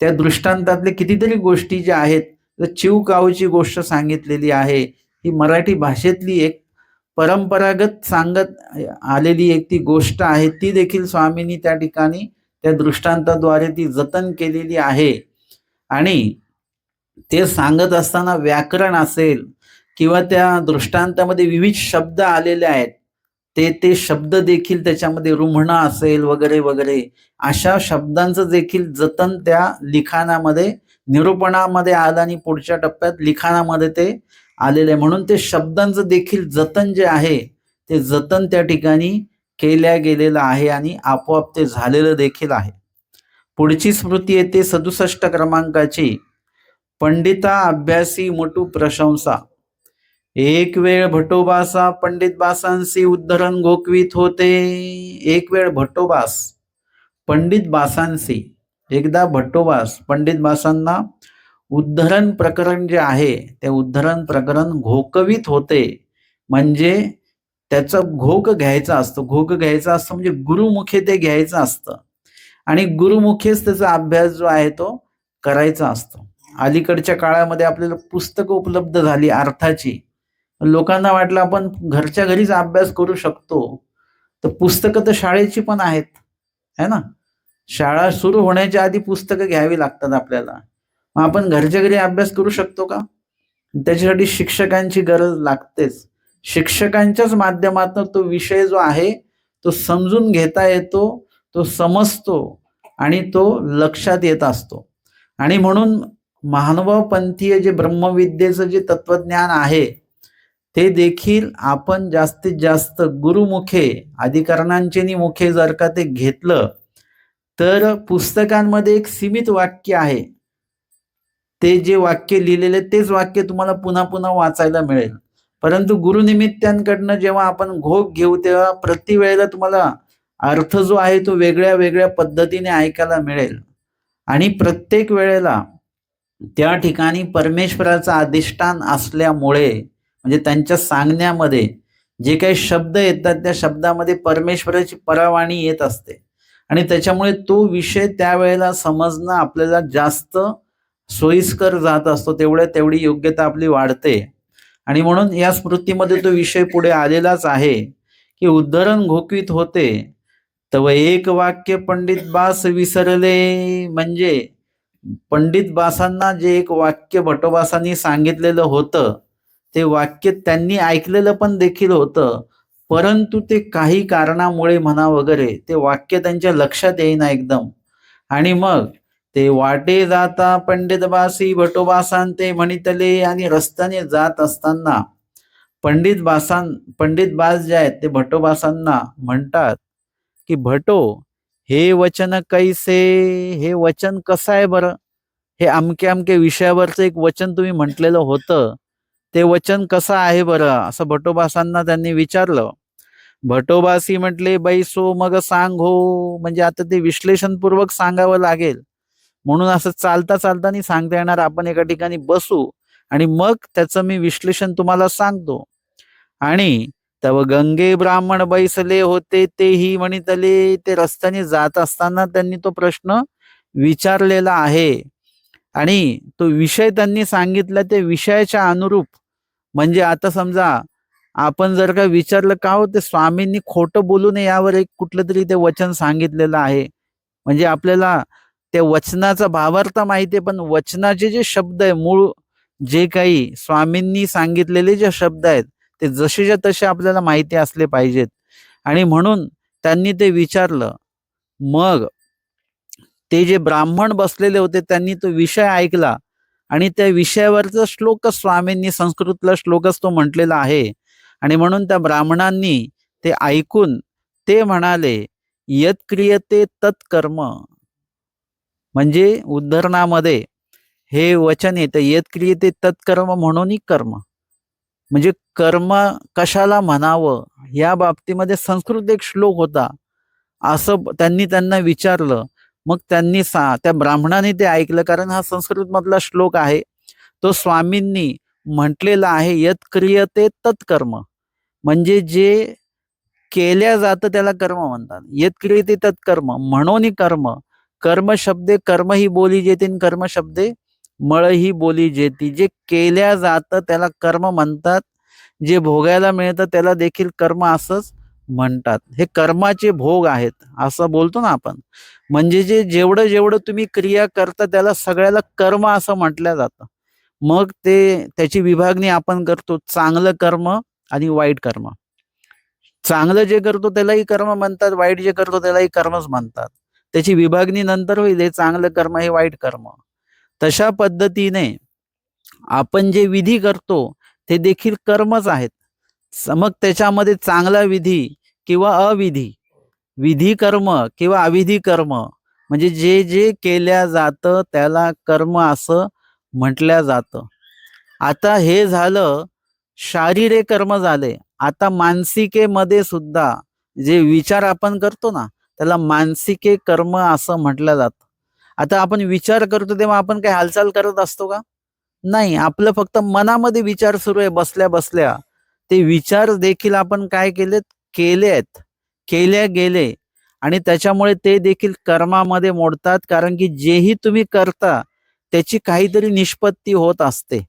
त्या दृष्टांतातले कितीतरी गोष्टी ज्या आहेत, चिवकावची गोष्ट सांगितलेली आहे. ही मराठी भाषेतली एक परंपरागत सांगत आलेली एक ती गोष्ट आहे, ती देखील स्वामींनी त्या ठिकाणी त्या दृष्टांताद्वारे ती जतन केलेली आहे. आणि ते सांगत असताना व्याकरण असेल किंवा त्या दृष्टांतामध्ये विविध शब्द आलेले आहेत, ते शब्द देखील त्याच्यामध्ये रुमणं असेल वगैरे वगैरे, अशा शब्दांचं देखील जतन त्या लिखाणामध्ये निरूपणामध्ये आलं आणि पुढच्या टप्प्यात लिखाणामध्ये ते आलेलं आहे. म्हणून ते शब्दांचं देखील जतन जे आहे ते जतन त्या ठिकाणी केल्या गेलेलं आहे आणि आपोआप ते झालेलं देखील आहे. पुढची स्मृती येते 67 क्रमांकाची. पंडिता अभ्यासी मोठू प्रशंसा. एक वेळ भटोबासा पंडित बासांसी उद्धरण गोकवित होते. एक वेळ भटोबास पंडित बासांसी, एकदा भट्टोबास पंडित बासांना उद्धरण प्रकरण जे आहे ते उद्धरण प्रकरण घोकवित होते. म्हणजे त्याचा घोक घ्यायचा असतो. घोक घ्यायचा असतो म्हणजे गुरुमुखे ते घ्यायचं असतं आणि गुरुमुखेच त्याचा अभ्यास जो आहे तो करायचा असतो. अलीकडच्या काळामध्ये आपल्याला पुस्तकं उपलब्ध झाली अर्थाची. लोकांना वाटलं आपण घरच्या घरीच अभ्यास करू शकतो. तर पुस्तकं तर शाळेची पण आहेत, है ना. शाळा सुरू होण्याच्या आधी पुस्तकं घ्यावी लागतात आपल्याला. मग आपण घरच्या घरी अभ्यास करू शकतो का? त्याच्यासाठी शिक्षकांची गरज लागतेच. शिक्षकांच्याच माध्यमातून तो विषय जो आहे तो समजून घेता येतो, तो समजतो आणि तो लक्षात येत असतो. आणि म्हणून महानुभावपंथीय जे ब्रह्मविद्येचं जे तत्वज्ञान आहे ते देखील आपण जास्तीत जास्त गुरुमुखे अधिकरणांचे मुखे जर का ते घेतलं तर पुस्तकांमध्ये एक सीमित वाक्य आहे. ते जे वाक्य लिहिलेले तेच वाक्य तुम्हाला पुन्हा पुन्हा वाचायला मिळेल. परंतु गुरुनिमित्तांकडनं जेव्हा आपण घोक घेऊ तेव्हा प्रति वेळेला तुम्हाला अर्थ जो आहे तो वेगळ्या वेगळ्या पद्धतीने ऐकायला मिळेल. आणि प्रत्येक वेळेला त्या ठिकाणी परमेश्वराचं अधिष्ठान असल्यामुळे म्हणजे त्यांच्या सांगण्यामध्ये जे काही शब्द येतात त्या शब्दामध्ये परमेश्वराची परवानगी येत असते आणि त्याच्यामुळे तो विषय त्यावेळेला समजणं आपल्याला जास्त सोयीस्कर जात असतो, तेवढी योग्यता आपली वाढते. आणि म्हणून या स्मृतीमध्ये तो विषय पुढे आलेलाच आहे की उद्धरण घोकीत होते तव एक वाक्य पंडित बास विसरले. म्हणजे पंडित बासांना जे एक वाक्य भटोबासांनी सांगितलेलं होतं ते वाक्य त्यांनी ऐकलेलं पण देखील होतं, परंतु ते काही कारणामुळे म्हणा वगैरे ते वाक्य त्यांच्या लक्षात येईना एकदम. आणि मग ते वाटे जाता पंडित बासी भटोबासान ते म्हणितले. आणि रस्त्याने जात असताना पंडित बास जे आहेत ते भटोबासांना म्हणतात की भटो हे वचन कैसे, हे वचन कसं आहे बरं, हे अमक्या अमक्या विषयावरचं एक वचन तुम्ही म्हटलेलं होतं ते वचन कसं आहे बरं, असं भटोबासांना त्यांनी विचारलं. भटोबासी म्हटले बैसो मग सांग हो. म्हणजे आता ते विश्लेषणपूर्वक सांगावं लागेल, म्हणून असं चालता चालता नाही सांगता येणार, आपण एका ठिकाणी बसू आणि मग त्याचं मी विश्लेषण तुम्हाला सांगतो. आणि तव गंगे ब्राह्मण बैसले होते तेही म्हणितले. ते रस्त्याने जात असताना त्यांनी तो प्रश्न विचारलेला आहे आणि तो विषय त्यांनी सांगितला ते विषयाच्या अनुरूप. म्हणजे आता समजा आपण जर का विचारलं का हो ते स्वामींनी खोटं बोलू नये यावर एक कुठलं तरी ते वचन सांगितलेलं आहे, म्हणजे आपल्याला त्या वचनाचा भावार्थ माहिती आहे, पण वचनाचे जे शब्द आहे मूळ जे काही स्वामींनी सांगितलेले जे शब्द आहेत ते जसेच्या तसे आपल्याला माहिती असले पाहिजेत. आणि म्हणून त्यांनी ते विचारलं. मग ते जे ब्राह्मण बसलेले होते त्यांनी तो विषय ऐकला आणि त्या विषयावरचा श्लोकच स्वामींनी संस्कृतला श्लोकच तो म्हटलेला आहे. आणि म्हणून त्या ब्राह्मणांनी ते ऐकून ते म्हणाले यत क्रियते तत्कर्म. म्हणजे उद्धरणामध्ये हे वचन येतं यत क्रियते तत्कर्म म्हणून कर्म. म्हणजे कर्म कशाला म्हणावं या बाबतीमध्ये संस्कृत एक श्लोक होता असं त्यांनी त्यांना विचारलं. मग त्यांनी त्या ब्राह्मणाने ते ऐकलं, कारण हा संस्कृत मधला श्लोक आहे. तो स्वामींनी म्हटलेला आहे यत क्रियते तत्कर्म. म्हणजे जे केल्या जातं त्याला कर्म म्हणतात. यत क्रियते तत्कर्म म्हणून कर्म. कर्म शब्दे कर्म ही बोली जेते, कर्म शब्दे मळ ही बोली जेती. जे केल्या जातं त्याला कर्म म्हणतात, जे भोगायला मिळतं त्याला देखील कर्म असंच म्हणतात. हे कर्माचे भोग आहेत असं बोलतो ना आपण. म्हणजे जे जेवढं जेवढं तुम्ही क्रिया करता त्याला सगळ्याला कर्म असं म्हटलं जातं. मग ते त्याची विभागणी आपण करतो चांगलं कर्म आणि वाईट कर्म. चांगलं जे करतो त्यालाही कर्म म्हणतात, वाईट जे करतो त्यालाही कर्मच म्हणतात. त्याची विभागणी नंतर होईल, हे चांगलं कर्म हे वाईट कर्म. तशा पद्धतीने आपण जे विधी करतो ते देखील कर्मच आहेत. मग त्याच्यामध्ये चांगला विधी किंवा अविधी, विधी कर्म किंवा अविधी कर्म, म्हणजे जे जे केल्या जातं त्याला कर्म असं म्हटल्या जातं. आता हे झालं शारीरिक कर्म झाले. आता मानसिकेमध्ये सुद्धा जे विचार आपण करतो ना त्याला मानसिके कर्म असं म्हटलं जातं. आता आपण विचार करतो तेव्हा आपण काही हालचाल करत असतो का? नाही, आपलं फक्त मनामध्ये विचार सुरू आहे बसल्या बसल्या. ते विचार देखील आपण काय केलेत, केल्या गेले आणि त्याच्यामुळे ते देखील कर्मामध्ये मोडतात. कारण की जेही तुम्ही करता त्याची काहीतरी निष्पत्ती होत असते.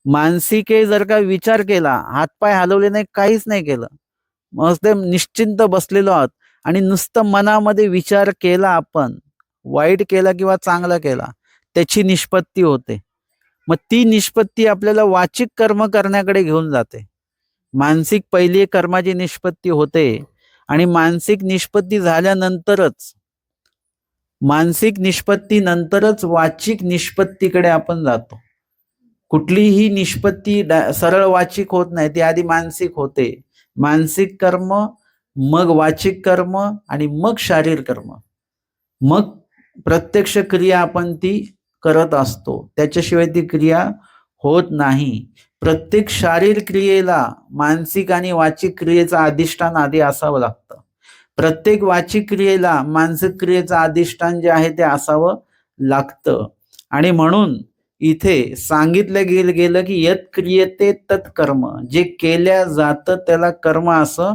मानसिके जर का विचार केला, हातपाय हलवले नाही, काहीच नाही केलं, मग ते निश्चिंत बसलेलो आहोत आणि नुसतं मनामध्ये विचार केला आपण, वाईट केला किंवा चांगला केला, त्याची निष्पत्ती होते. मग ती निष्पत्ती आपल्याला वाचिक कर्म करण्याकडे घेऊन जाते. मानसिक पहिली कर्माची निष्पत्ती होते आणि मानसिक निष्पत्तीनंतरच वाचिक निष्पत्तीकडे आपण जातो. कुठलीही निष्पत्ती सरळ वाचिक होत नाही, ती आधी मानसिक होते. मानसिक कर्म, मग वाचिक कर्म आणि मग शारीरिक कर्म, मग प्रत्यक्ष क्रिया आपण ती करत असतो. त्याच्याशिवाय ती क्रिया होत नाही. प्रत्येक शारीरिक क्रियेला मानसिक आणि वाचिक क्रियेचं अधिष्ठान आधी असावं लागतं. प्रत्येक वाचिक क्रियेला मानसिक क्रियेचं अधिष्ठान जे आहे ते असावं लागतं. आणि म्हणून इथे सांगितलं गेलं की यत् क्रियते तत् कर्म, जे केल्या जातं त्याला कर्म असं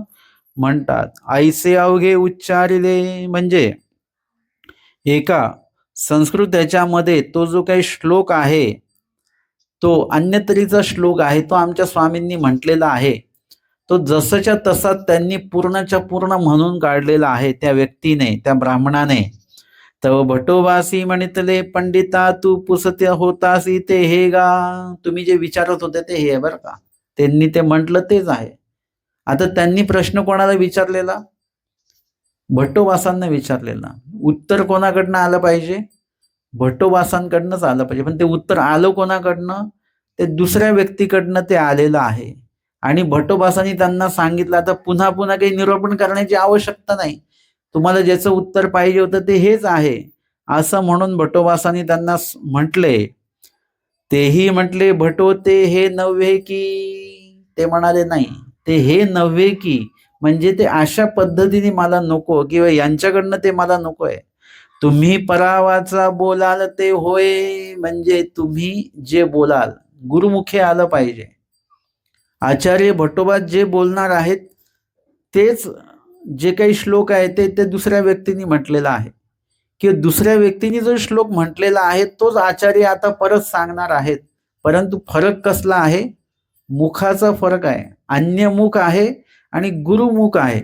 म्हणतात. ऐसे अवघे उच्चारिले, म्हणजे एका संस्कृत याच्यामध्ये तो जो काही श्लोक आहे, तो अन्यतरीचा श्लोक आहे, तो आमच्या स्वामींनी म्हटलेला आहे. तो जसंच्या तसा त्यांनी पूर्णच्या पूर्ण म्हणून काढलेला आहे त्या व्यक्तीने, त्या ब्राह्मणाने. तव भटोबासी म्हणितले पंडिता तू पुसते होतासी ते हे गा. तुम्ही जे विचारत होते ते हे आहे बरं का, त्यांनी ते म्हटलं तेच आहे. आता त्यांनी प्रश्न कोणाला विचारलेला? भट्टोबासांना विचारलेला. उत्तर कोणाकडनं आलं पाहिजे? भट्टोबासांकडनंच आलं पाहिजे. पण ते उत्तर आलं कोणाकडनं? ते दुसऱ्या व्यक्तीकडनं ते आलेलं आहे. आणि भट्टोबासांनी त्यांना सांगितलं, आता पुन्हा पुन्हा काही निरूपण करण्याची आवश्यकता नाही, तुम्हाला ज्याचं उत्तर पाहिजे होतं ते हेच आहे असं म्हणून भट्टोबासांनी त्यांना म्हटले. तेही म्हटले भटो ते हे नव्हे की, ते म्हणाले नाही, ते हे नव्हे की म्हणजे ते अशा पद्धतीने मला नको, किंवा यांच्याकडनं ते मला नको आहे. तुम्ही परावाचा बोलाल ते होय, म्हणजे तुम्ही जे बोलाल गुरुमुखे आलं पाहिजे. आचार्य भट्टोबा जे बोलणार आहेत तेच जे काही श्लोक आहे ते दुसऱ्या व्यक्तीने म्हटलेला आहे, किंवा दुसऱ्या व्यक्तीने जो श्लोक म्हटलेला आहे तोच आचार्य आता परत सांगणार आहेत. परंतु फरक कसला आहे? मुखाचा फरक आहे. अन्यमुख आहे आणि गुरुमुख आहे.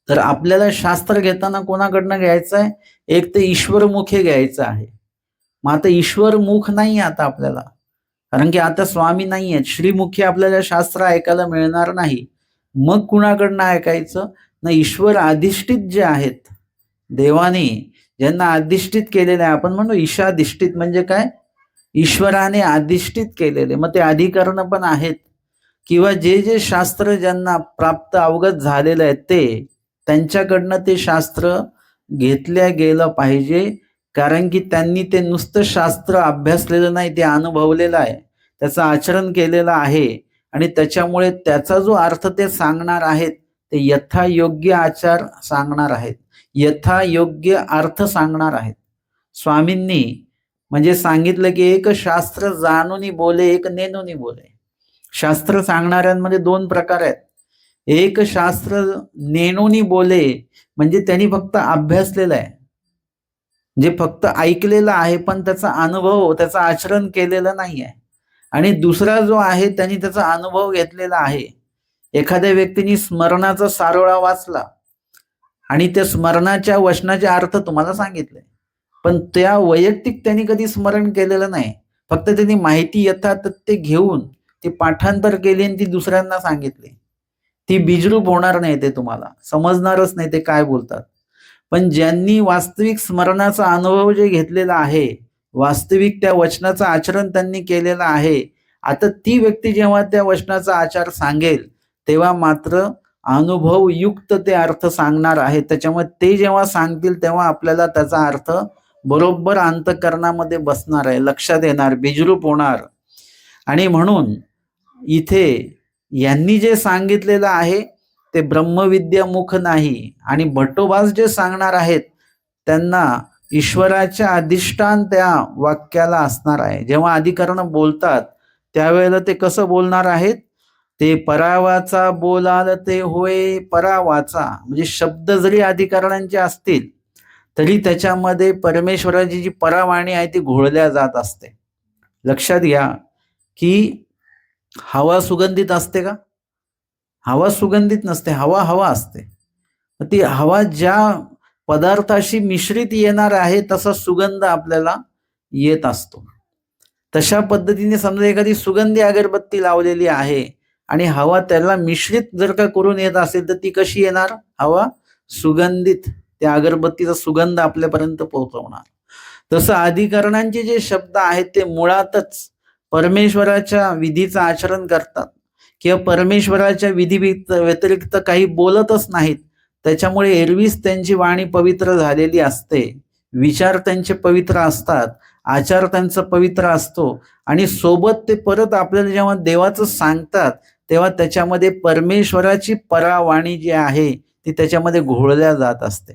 तर आपल्याला शास्त्र घेताना कोणाकडनं घ्यायचं आहे? एक तर ईश्वरमुखे घ्यायचं आहे. मग आता ईश्वरमुख नाही आता आपल्याला, कारण की आता स्वामी नाही आहेत, श्रीमुखी आपल्याला शास्त्र ऐकायला मिळणार नाही. मग कुणाकडनं ऐकायचं? ना ईश्वर अधिष्ठित जे आहेत, देवाने ज्यांना अधिष्ठित केलेले आहे, आपण म्हणतो ईशाधिष्ठित म्हणजे काय? ईश्वराने अधिष्ठित केलेले, मग ते अधिकरण पण आहेत, किंवा जे जे शास्त्र ज्यांना प्राप्त अवगत झालेलं आहे ते, त्यांच्याकडनं ते शास्त्र घेतल्या गेलं पाहिजे. कारण की त्यांनी ते नुसतं शास्त्र अभ्यासलेलं नाही, ते अनुभवलेलं आहे, त्याचं आचरण केलेलं आहे, आणि त्याच्यामुळे त्याचा जो अर्थ ते सांगणार आहेत ते यथायोग्य आचार सांगणार आहेत, यथायोग्य अर्थ सांगणार आहेत. स्वामींनी म्हणजे सांगितलं की एक शास्त्र जाणूनी बोले, एक नेनूनी बोले. शास्त्र सांगणाऱ्यांमध्ये दोन प्रकार आहेत. एक शास्त्र नेनूनी बोले म्हणजे त्यांनी फक्त अभ्यासलेलं आहे, जे फक्त ऐकलेलं आहे, पण त्याचा अनुभव, त्याचं आचरण केलेलं नाही आहे. आणि दुसरा जो आहे त्यांनी त्याचा अनुभव घेतलेला आहे. एखाद्या व्यक्तीने स्मरणाचा सारोळा वाचला आणि त्या स्मरणाच्या वचनाचे अर्थ तुम्हाला सांगितले, पण त्या वैयक्तिक त्यांनी कधी स्मरण केलेलं नाही, फक्त त्यांनी माहिती यथातथ्य घेऊन ती पाठांतर केली आणि ती दुसऱ्यांना सांगितली. ती बीजरूप होणार नाही, ते तुम्हाला समजणारच नाही ते काय बोलतात. पण ज्यांनी वास्तविक स्मरणाचा अनुभव जे घेतलेला आहे, वास्तविक त्या वचनाचं आचरण त्यांनी केलेलं आहे, आता ती व्यक्ती जेव्हा त्या वचनाचा आचार सांगेल तेव्हा मात्र अनुभवयुक्त ते अर्थ सांगणार आहे. त्याच्यामुळे ते जेव्हा सांगतील तेव्हा आपल्याला त्याचा अर्थ बरोबर अंतःकरणामध्ये बसणार आहे, लक्षात येणार, बीजरूप होणार. आणि म्हणून इथे यांनी जे सांगितलेलं आहे ते ब्रह्मविद्यामुख नाही, आणि भट्टोबास जे सांगणार आहेत त्यांना ईश्वराच्या अधिष्ठान त्या वाक्याला असणार आहे. जेव्हा अधिकरण बोलतात त्यावेळेला ते कसं बोलणार आहेत? ते परावाचा बोलाल ते होय. परावाचा म्हणजे शब्द जरी अधिकरणांचे असतील तरी त्याच्यामध्ये परमेश्वराची जी परावाणी आहे ती घोळल्या जात असते. लक्षात घ्या की हवा सुगंधित असते का? हवा सुगंधित नसते, हवा हवा असते. ती हवा ज्या पदार्थाशी मिश्रित येणार आहे तसा सुगंध आपल्याला येत असतो. तशा पद्धतीने समजा एखादी सुगंधी अगरबत्ती लावलेली आहे आणि हवा त्याला मिश्रित जर का करून येत असेल तर ती कशी येणार? हवा सुगंधित, त्या अगरबत्तीचा सुगंध आपल्यापर्यंत पोहोचवणार. तसं अधिकरणांचे जे शब्द आहेत ते मुळातच परमेश्वराच्या विधीचं आचरण करतात, किंवा परमेश्वराच्या विधी व्यतिरिक्त काही बोलतच नाहीत. त्याच्यामुळे एरवीच त्यांची वाणी पवित्र झालेली असते, विचार त्यांचे पवित्र असतात, आचार त्यांचा पवित्र असतो, आणि सोबत ते परत आपल्याला जेव्हा देवाचं सांगतात तेव्हा त्याच्यामध्ये परमेश्वराची परावाणी जी आहे ती त्याच्यामध्ये घोळल्या जात असते.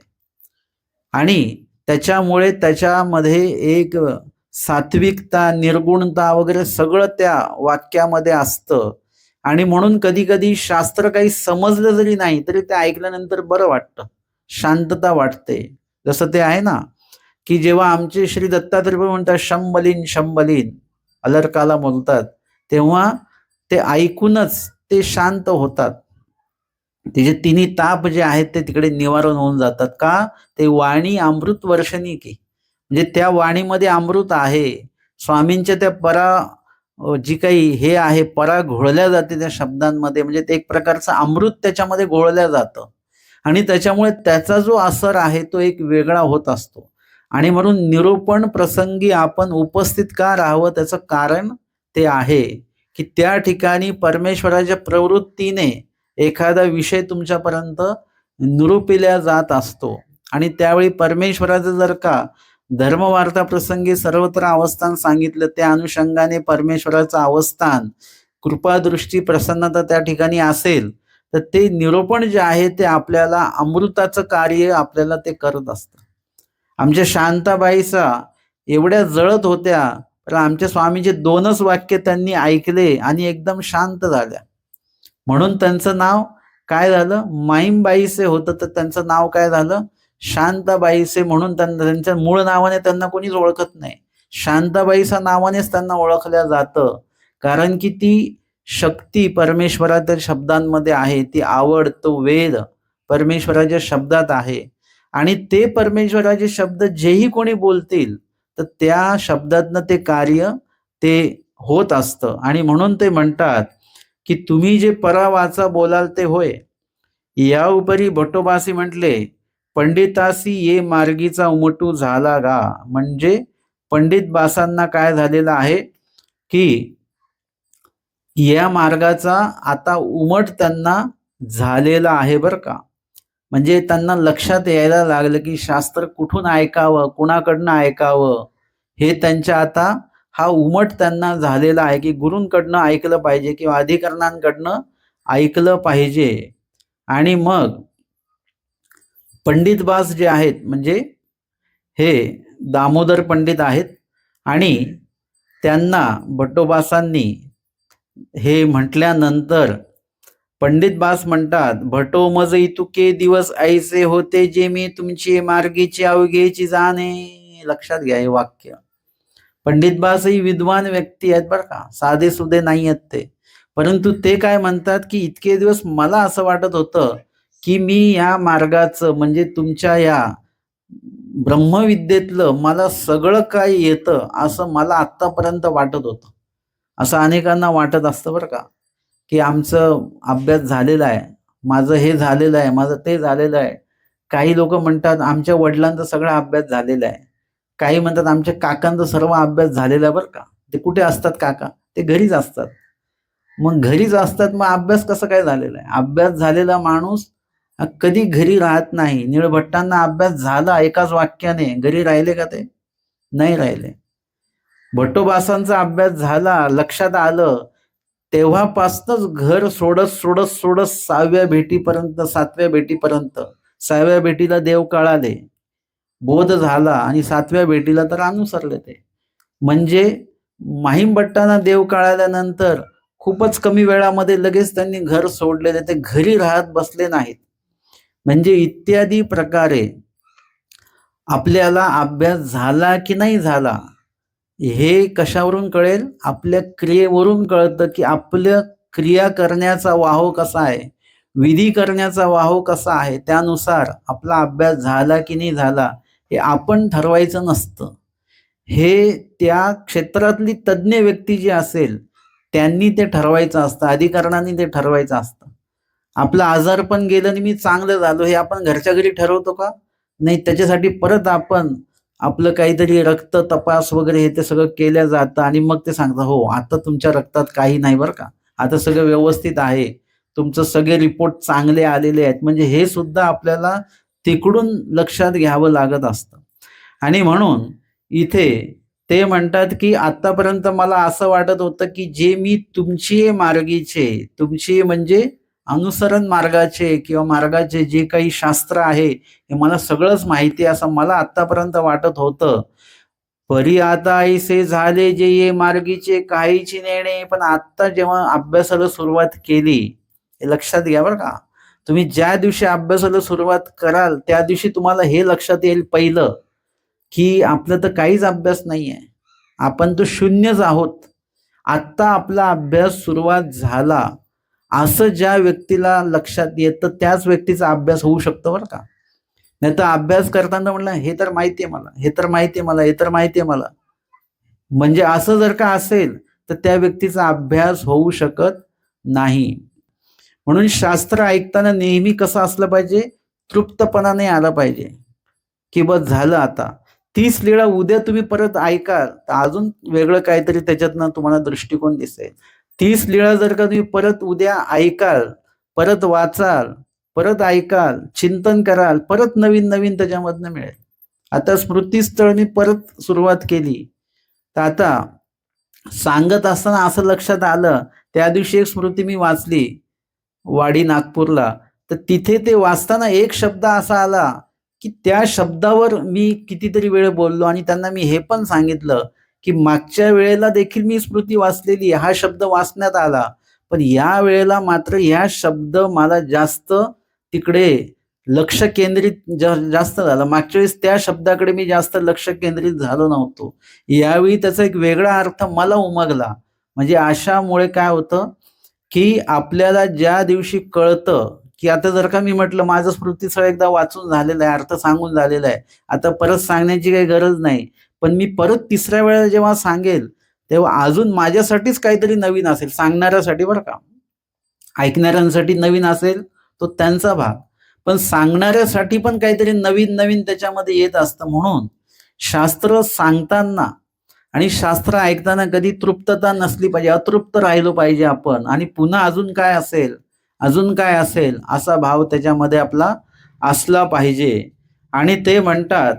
आणि त्याच्यामुळे त्याच्यामध्ये एक सात्विकता, निर्गुणता वगैरे सगळं त्या वाक्यामध्ये असतं. आणि म्हणून कधी कधी शास्त्र काही समजलं जरी नाही तरी ते ऐकल्यानंतर बरं वाटतं, शांतता वाटते. जसं ते आहे ना की जेव्हा आमचे श्री दत्तात्रय म्हणतात शंभलीन शंभलीन अलर्काला बोलतात, तेव्हा ते ऐकूनच ते शांत होतात. तिचे तिन्ही ताप जे आहेत ते तिकडे निवारण होऊन जातात. का? ते वाणी अमृत वर्षणी की, म्हणजे त्या वाणीमध्ये अमृत आहे. स्वामींच्या त्या जी काही हे आहे परा घोळल्या जाते त्या शब्दांमध्ये, म्हणजे ते एक प्रकारचं अमृत त्याच्यामध्ये घोळल्या जातं आणि त्याच्यामुळे त्याचा जो असर आहे तो एक वेगळा होत असतो. आणि म्हणून निरूपण प्रसंगी आपण उपस्थित का राहावं, त्याचं कारण ते आहे की त्या ठिकाणी परमेश्वराच्या प्रवृत्तीने एखादा विषय तुमच्यापर्यंत निरूपिल्या जात असतो. आणि त्यावेळी परमेश्वराचं जर का धर्मवार्ता प्रसंगी सर्वत्र अवस्थान सांगितलं, त्या अनुषंगाने परमेश्वराचं अवस्थान, कृपादृष्टी, प्रसन्नता त्या ठिकाणी असेल, तर ते निरूपण जे आहे ते आपल्याला अमृताचं कार्य आपल्याला ते करत असतं. आमच्या शांताबाईचा एवढ्या जळत होत्या, तर आमच्या स्वामीचे 2च वाक्य त्यांनी ऐकले आणि एकदम शांत झाल्या. म्हणून त्यांचं नाव काय झालं? माईमबाईसे होतं, तर त्यांचं नाव काय झालं? शांताबाईसे. म्हणून त्यांच्या मूळ नावाने त्यांना कोणीच ओळखत नाही, शांताबाईच्या नावानेच त्यांना ओळखल्या जातं. कारण की ती शक्ती परमेश्वराच्या शब्दांमध्ये आहे, ती आवड, तो वेद परमेश्वराच्या शब्दात आहे. आणि ते परमेश्वराचे शब्द जेही कोणी बोलतील तर त्या शब्दातनं ते कार्य ते होत असतं. आणि म्हणून ते म्हणतात की तुम्ही जे परावाचा बोलाल ते होय. या उपरी भट्टोबासी म्हटले, पंडितासी ये मार्गीचा उमटू झाला गा. म्हणजे पंडित बासांना काय झालेलं आहे की या मार्गाचा आता उमट त्यांना झालेला आहे बरं का. म्हणजे त्यांना लक्षात यायला लागलं की शास्त्र कुठून ऐकावं, कुणाकडनं ऐकावं, हे त्यांच्या आता हा उमट त्यांना झालेला आहे की गुरूंकडनं ऐकलं पाहिजे किंवा अधिकरणांकडनं ऐकलं पाहिजे. आणि मग पंडितबास जे आहेत, म्हणजे हे दामोदर पंडित आहेत, आणि त्यांना भट्टोबासांनी हे म्हटल्यानंतर पंडितबास म्हणतात, भटो मज इतुके दिवस ऐसे होते जे मी तुमची मार्गीची अवघेची जाणे. लक्षात घ्या हे वाक्य. पंडितबास ही विद्वान व्यक्ती आहेत बरं का, साधे सुधे नाही आहेत ते. परंतु ते काय म्हणतात की इतके दिवस मला असं वाटत होतं की मी या मार्गाचं, म्हणजे तुमच्या या ब्रह्मविद्येतलं मला सगळं काय येतं असं मला आत्तापर्यंत वाटत होतं. असं अनेकांना वाटत असतं बरं का, की आमचं अभ्यास झालेला आहे, माझं हे झालेलं आहे, माझं ते झालेलं आहे. काही लोक म्हणतात आमच्या वडिलांचा सगळा अभ्यास झालेला आहे. काही म्हणतात आमच्या काकांचा सर्व अभ्यास झालेला आहे बरं का. ते कुठे असतात काका? ते घरीच असतात. मग घरीच असतात, मग अभ्यास कसं काय झालेला आहे? अभ्यास झालेला माणूस कधी घरी राहत नाही. निळभट्टांना अभ्यास झाला एकाच वाक्याने, घरी राहिले का ते? नाही राहिले. भट्टोबासांचा अभ्यास झाला, लक्षात आलं, तेव्हापासूनच घर सोडत सोडत सोडत 6व्या भेटीपर्यंत, 7व्या भेटीपर्यंत, 6व्या भेटीला देव कळाले, बोध झाला, आणि 7व्या भेटीला तर अनुसरले ते. म्हणजे माहीमभट्टांना देव कळाल्यानंतर खूपच कमी वेळामध्ये लगेच त्यांनी घर सोडलेले, ते घरी राहत बसले नाहीत. म्हणजे इत्यादी प्रकारे आपल्याला अभ्यास झाला की नाही झाला हे कशावरून कळेल? आपल्या क्रियेवरून कळतं की आपल्या क्रिया करण्याचा वाहो कसा आहे, विधी करण्याचा वाहो कसा आहे, त्यानुसार आपला अभ्यास झाला की नाही झाला हे आपण ठरवायचं नसतं. हे त्या क्षेत्रातली तज्ज्ञ व्यक्ती जी असेल त्यांनी ते ठरवायचं असतं, अधिकरणाने ते ठरवायचं असतं. आपलं आजारपण गेलं आणि मी चांगलं झालो हे आपण घरच्या घरी ठरवतो का? नाही. त्याच्यासाठी परत आपण आपलं काहीतरी रक्त तपास वगैरे हे ते सगळं केलं जातं आणि मग ते सांगतात हो आता तुमच्या रक्तात काही नाही बरं का, आता सगळं व्यवस्थित आहे, तुमचं सगळे रिपोर्ट चांगले आलेले आहेत. म्हणजे हे सुद्धा आपल्याला तिकडून लक्षात घ्यावं लागत असतं. आणि म्हणून इथे ते म्हणतात की आतापर्यंत मला असं वाटत होतं की जे मी तुमची मार्गीचे, तुमची म्हणजे अनुसरण मार्गाचे किंवा मार्गाचे जे काही शास्त्र आहे हे मला सगळंच माहिती आहे असं मला आतापर्यंत वाटत होतं. परी आता ऐसे झाले जे ये मार्गीचे काहीची नेणे. पण आता जेव्हा अभ्यासाला सुरुवात केली, हे लक्षात घ्या बरं का. तुम्ही ज्या दिवशी अभ्यासाला सुरुवात कराल त्या दिवशी तुम्हाला हे लक्षात येईल पहिलं, की आपलं तर काहीच अभ्यास नाहीये. आपण तर शून्यच आहोत. आत्ता आपला अभ्यास सुरुवात झाला असं ज्या व्यक्तीला लक्षात येतं त्याच व्यक्तीचा अभ्यास होऊ शकतो बरं का. नाही तर अभ्यास करताना म्हणलं हे तर माहिती आहे मला, हे तर माहिती आहे मला, हे तर माहिती आहे मला, म्हणजे असं जर का असेल तर त्या व्यक्तीचा अभ्यास होऊ शकत नाही. म्हणून शास्त्र ऐकताना नेहमी कसं असलं पाहिजे, तृप्तपणाने आलं पाहिजे, की बस झालं आता. 30 लीळा उद्या तुम्ही परत ऐकाल तर अजून वेगळं काहीतरी त्याच्यातनं तुम्हाला दृष्टिकोन दिसेल. 30 लीळा जर का तुम्ही परत उद्या ऐकाल, परत वाचाल, परत ऐकाल, चिंतन कराल, परत नवीन नवीन त्याच्यामधनं मिळेल. आता स्मृतीस्थळ मी परत सुरुवात केली तर आता सांगत असताना असं लक्षात आलं, त्या दिवशी एक स्मृती मी वाचली वाडी नागपूरला, तर तिथे ते वाचताना एक शब्द असा आला की त्या शब्दावर मी कितीतरी वेळ बोललो आणि त्यांना मी हे पण सांगितलं की मागच्या वेळेला देखील मी स्मृती वाचलेली, हा शब्द वाचण्यात आला, पण या वेळेला मात्र ह्या शब्द मला जास्त तिकडे लक्ष केंद्रित जास्त झालं. मागच्या वेळेस त्या शब्दाकडे मी जास्त लक्ष केंद्रित झालो नव्हतो. यावेळी त्याचा एक वेगळा अर्थ मला उमगला. म्हणजे अशामुळे काय होतं की आपल्याला ज्या दिवशी कळतं की आता जर का मी म्हटलं माझं स्मृतीस्थळ एकदा वाचून झालेलं आहे, अर्थ सांगून झालेला आहे, आता परत सांगण्याची काही गरज नाही, पण मी परत तिसऱ्या वेळेला जेव्हा सांगेल तेव्हा अजून माझ्यासाठीच काहीतरी नवीन असेल, सांगणाऱ्यासाठी बरं का. ऐकणाऱ्यांसाठी नवीन असेल तो त्यांचा भाग, पण सांगणाऱ्यासाठी पण काहीतरी नवीन नवीन त्याच्यामध्ये येत असतं. म्हणून शास्त्र सांगताना आणि शास्त्र ऐकताना कधी तृप्तता नसली पाहिजे, अतृप्त राहिलो पाहिजे आपण, आणि पुन्हा अजून काय असेल, अजून काय असेल असा भाव त्याच्यामध्ये आपला असला पाहिजे. आणि ते म्हणतात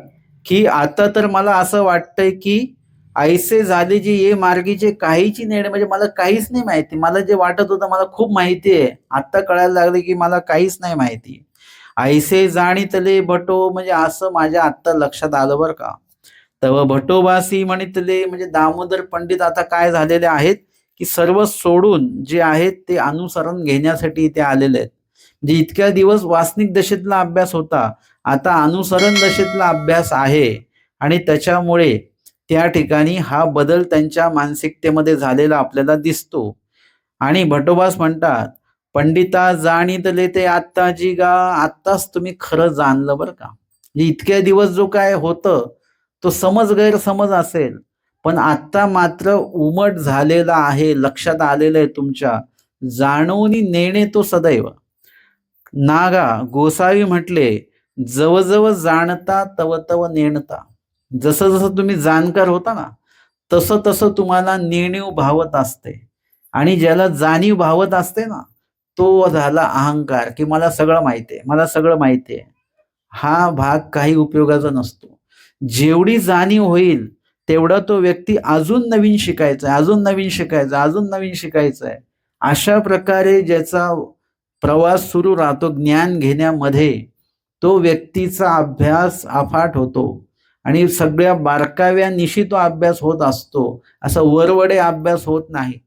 की आता तर मला असं वाटतंय की ऐसे झाले जे ये मार्गीचे काहीची नेणे. म्हणजे मला काहीच नाही माहिती. मला जे वाटत होतं मला खूप माहिती आहे, आता कळायला लागले की मला काहीच नाही माहिती. ऐसे जाणितले भटो, म्हणजे असं माझ्या आत्ता लक्षात आलं बरं का. तव भटोबासी म्हणितले, म्हणजे दामोदर पंडित आता काय झालेले आहेत की सर्व सोडून जे आहेत ते अनुसरण घेण्यासाठी इथे आलेले आहेत. म्हणजे इतक्या दिवस वासनिक दशेतला अभ्यास होता, आता अनुसरण दशेतला अभ्यास आहे, आणि त्याच्यामुळे त्या ठिकाणी हा बदल त्यांच्या मानसिकतेमध्ये झालेला आपल्याला दिसतो. आणि भटोबास म्हणतात, पंडिता जाणितले ते आत्ताची गा, आत्ताच तुम्ही खरं जाणलं बरं का. म्हणजे इतक्या दिवस जो काय होतं तो समज गैरसमज असेल, पण आत्ता मात्र उमट झालेला आहे, लक्षात आलेलं आहे तुमच्या. जाणवून नेणे तो सदैव नागा गोसावी म्हटले, जवळ जाणता तव तव नेणता. जसं जसं तुम्ही जाणकार होता ना तसं तसं तुम्हाला नेणीव भावत असते, आणि ज्याला जाणीव भावत असते ना तो झाला अहंकार, की मला सगळं माहिती आहे, मला सगळं माहिती आहे. हा भाग काही उपयोगाचा नसतो. जेवढी जाणीव होईल तेवढा तो व्यक्ती अजून नवीन शिकायचा आहे, अजून नवीन शिकायचं, अजून नवीन शिकायचं आहे. अशा प्रकारे ज्याचा प्रवास सुरू राहतो ज्ञान घेण्यामध्ये, तो व्यक्तीचा अभ्यास अफाट होतो आणि सगळ्या बारकाव्यानिशी तो अभ्यास होत असतो. असा वरवडे अभ्यास होत नाही.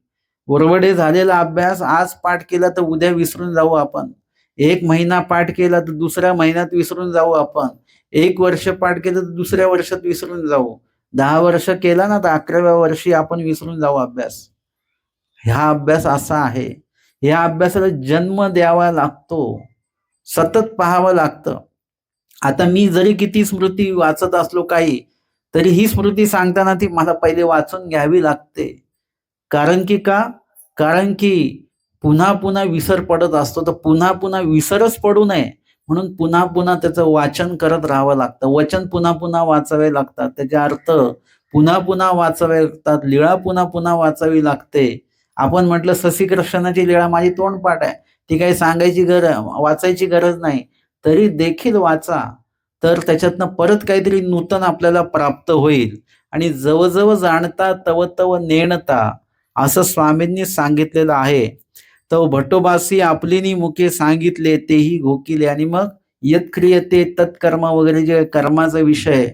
वरवडे झालेला अभ्यास आज पाठ केला तर उद्या विसरून जाऊ आपण. 1 महिना पाठ केला तर दुसऱ्या महिन्यात विसरून जाऊ आपण. 1 वर्ष पाठ केलं तर दुसऱ्या वर्षात विसरून जाऊ. 10 वर्ष केला ना तर 11व्या वर्षी आपण विसरून जाऊ अभ्यास. हा अभ्यास असा आहे. या अभ्यासाला जन्म द्यावा लागतो, सतत पाहावं लागतं. आता मी जरी किती स्मृती वाचत असलो काही, तरी ही स्मृती सांगताना ती मला पहिले वाचून घ्यावी लागते. कारण की का? कारण की पुन्हा पुन्हा विसर पडत असतो, तर पुन्हा पुन्हा विसरच पडू नये म्हणून पुन्हा पुन्हा त्याचं वाचन करत राहावं लागतं. वचन पुन्हा पुन्हा वाचावे लागतात, त्याचे अर्थ पुन्हा पुन्हा वाचावे लागतात, लीळा पुन्हा पुन्हा वाचावी लागते. आपण म्हटलं शशीकृष्णाची लीळा माझी तोंडपाठ आहे, ती काही सांगायची वाचायची गरज नाही, तरी देखील वाचा, तर त्याच्यातनं परत काहीतरी नूतन आपल्याला प्राप्त होईल. आणि जवळ जाणता तव तव नेणता असं स्वामींनी सांगितलेलं आहे. तो भटोबासी आपलीनी मुखे सांगितले तेही घोकिले. आणि मग यत्क्रियते तत्कर्म वगैरे जे कर्माचा विषय,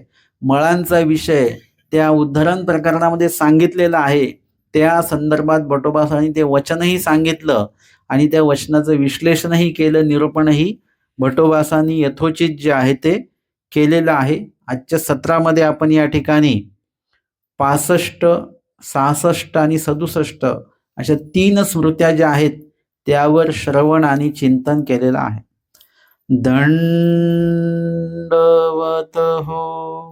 मळांचा विषय त्या उद्धरण प्रकरणामध्ये सांगितलेला आहे. त्या संदर्भात भटोबासांनी ते वचनही सांगितलं आणि त्या वचनाचं विश्लेषणही केलं, निरूपणही भटोबासांनी यथोचित जे आहे ते केलेलं आहे. आजच्या सत्रामध्ये आपण या ठिकाणी 65, 66 आणि 67 अशा 3 स्मृत्या ज्या आहेत त्यावर श्रवण आणि चिंतन केलेलं आहे. दंडवत हो.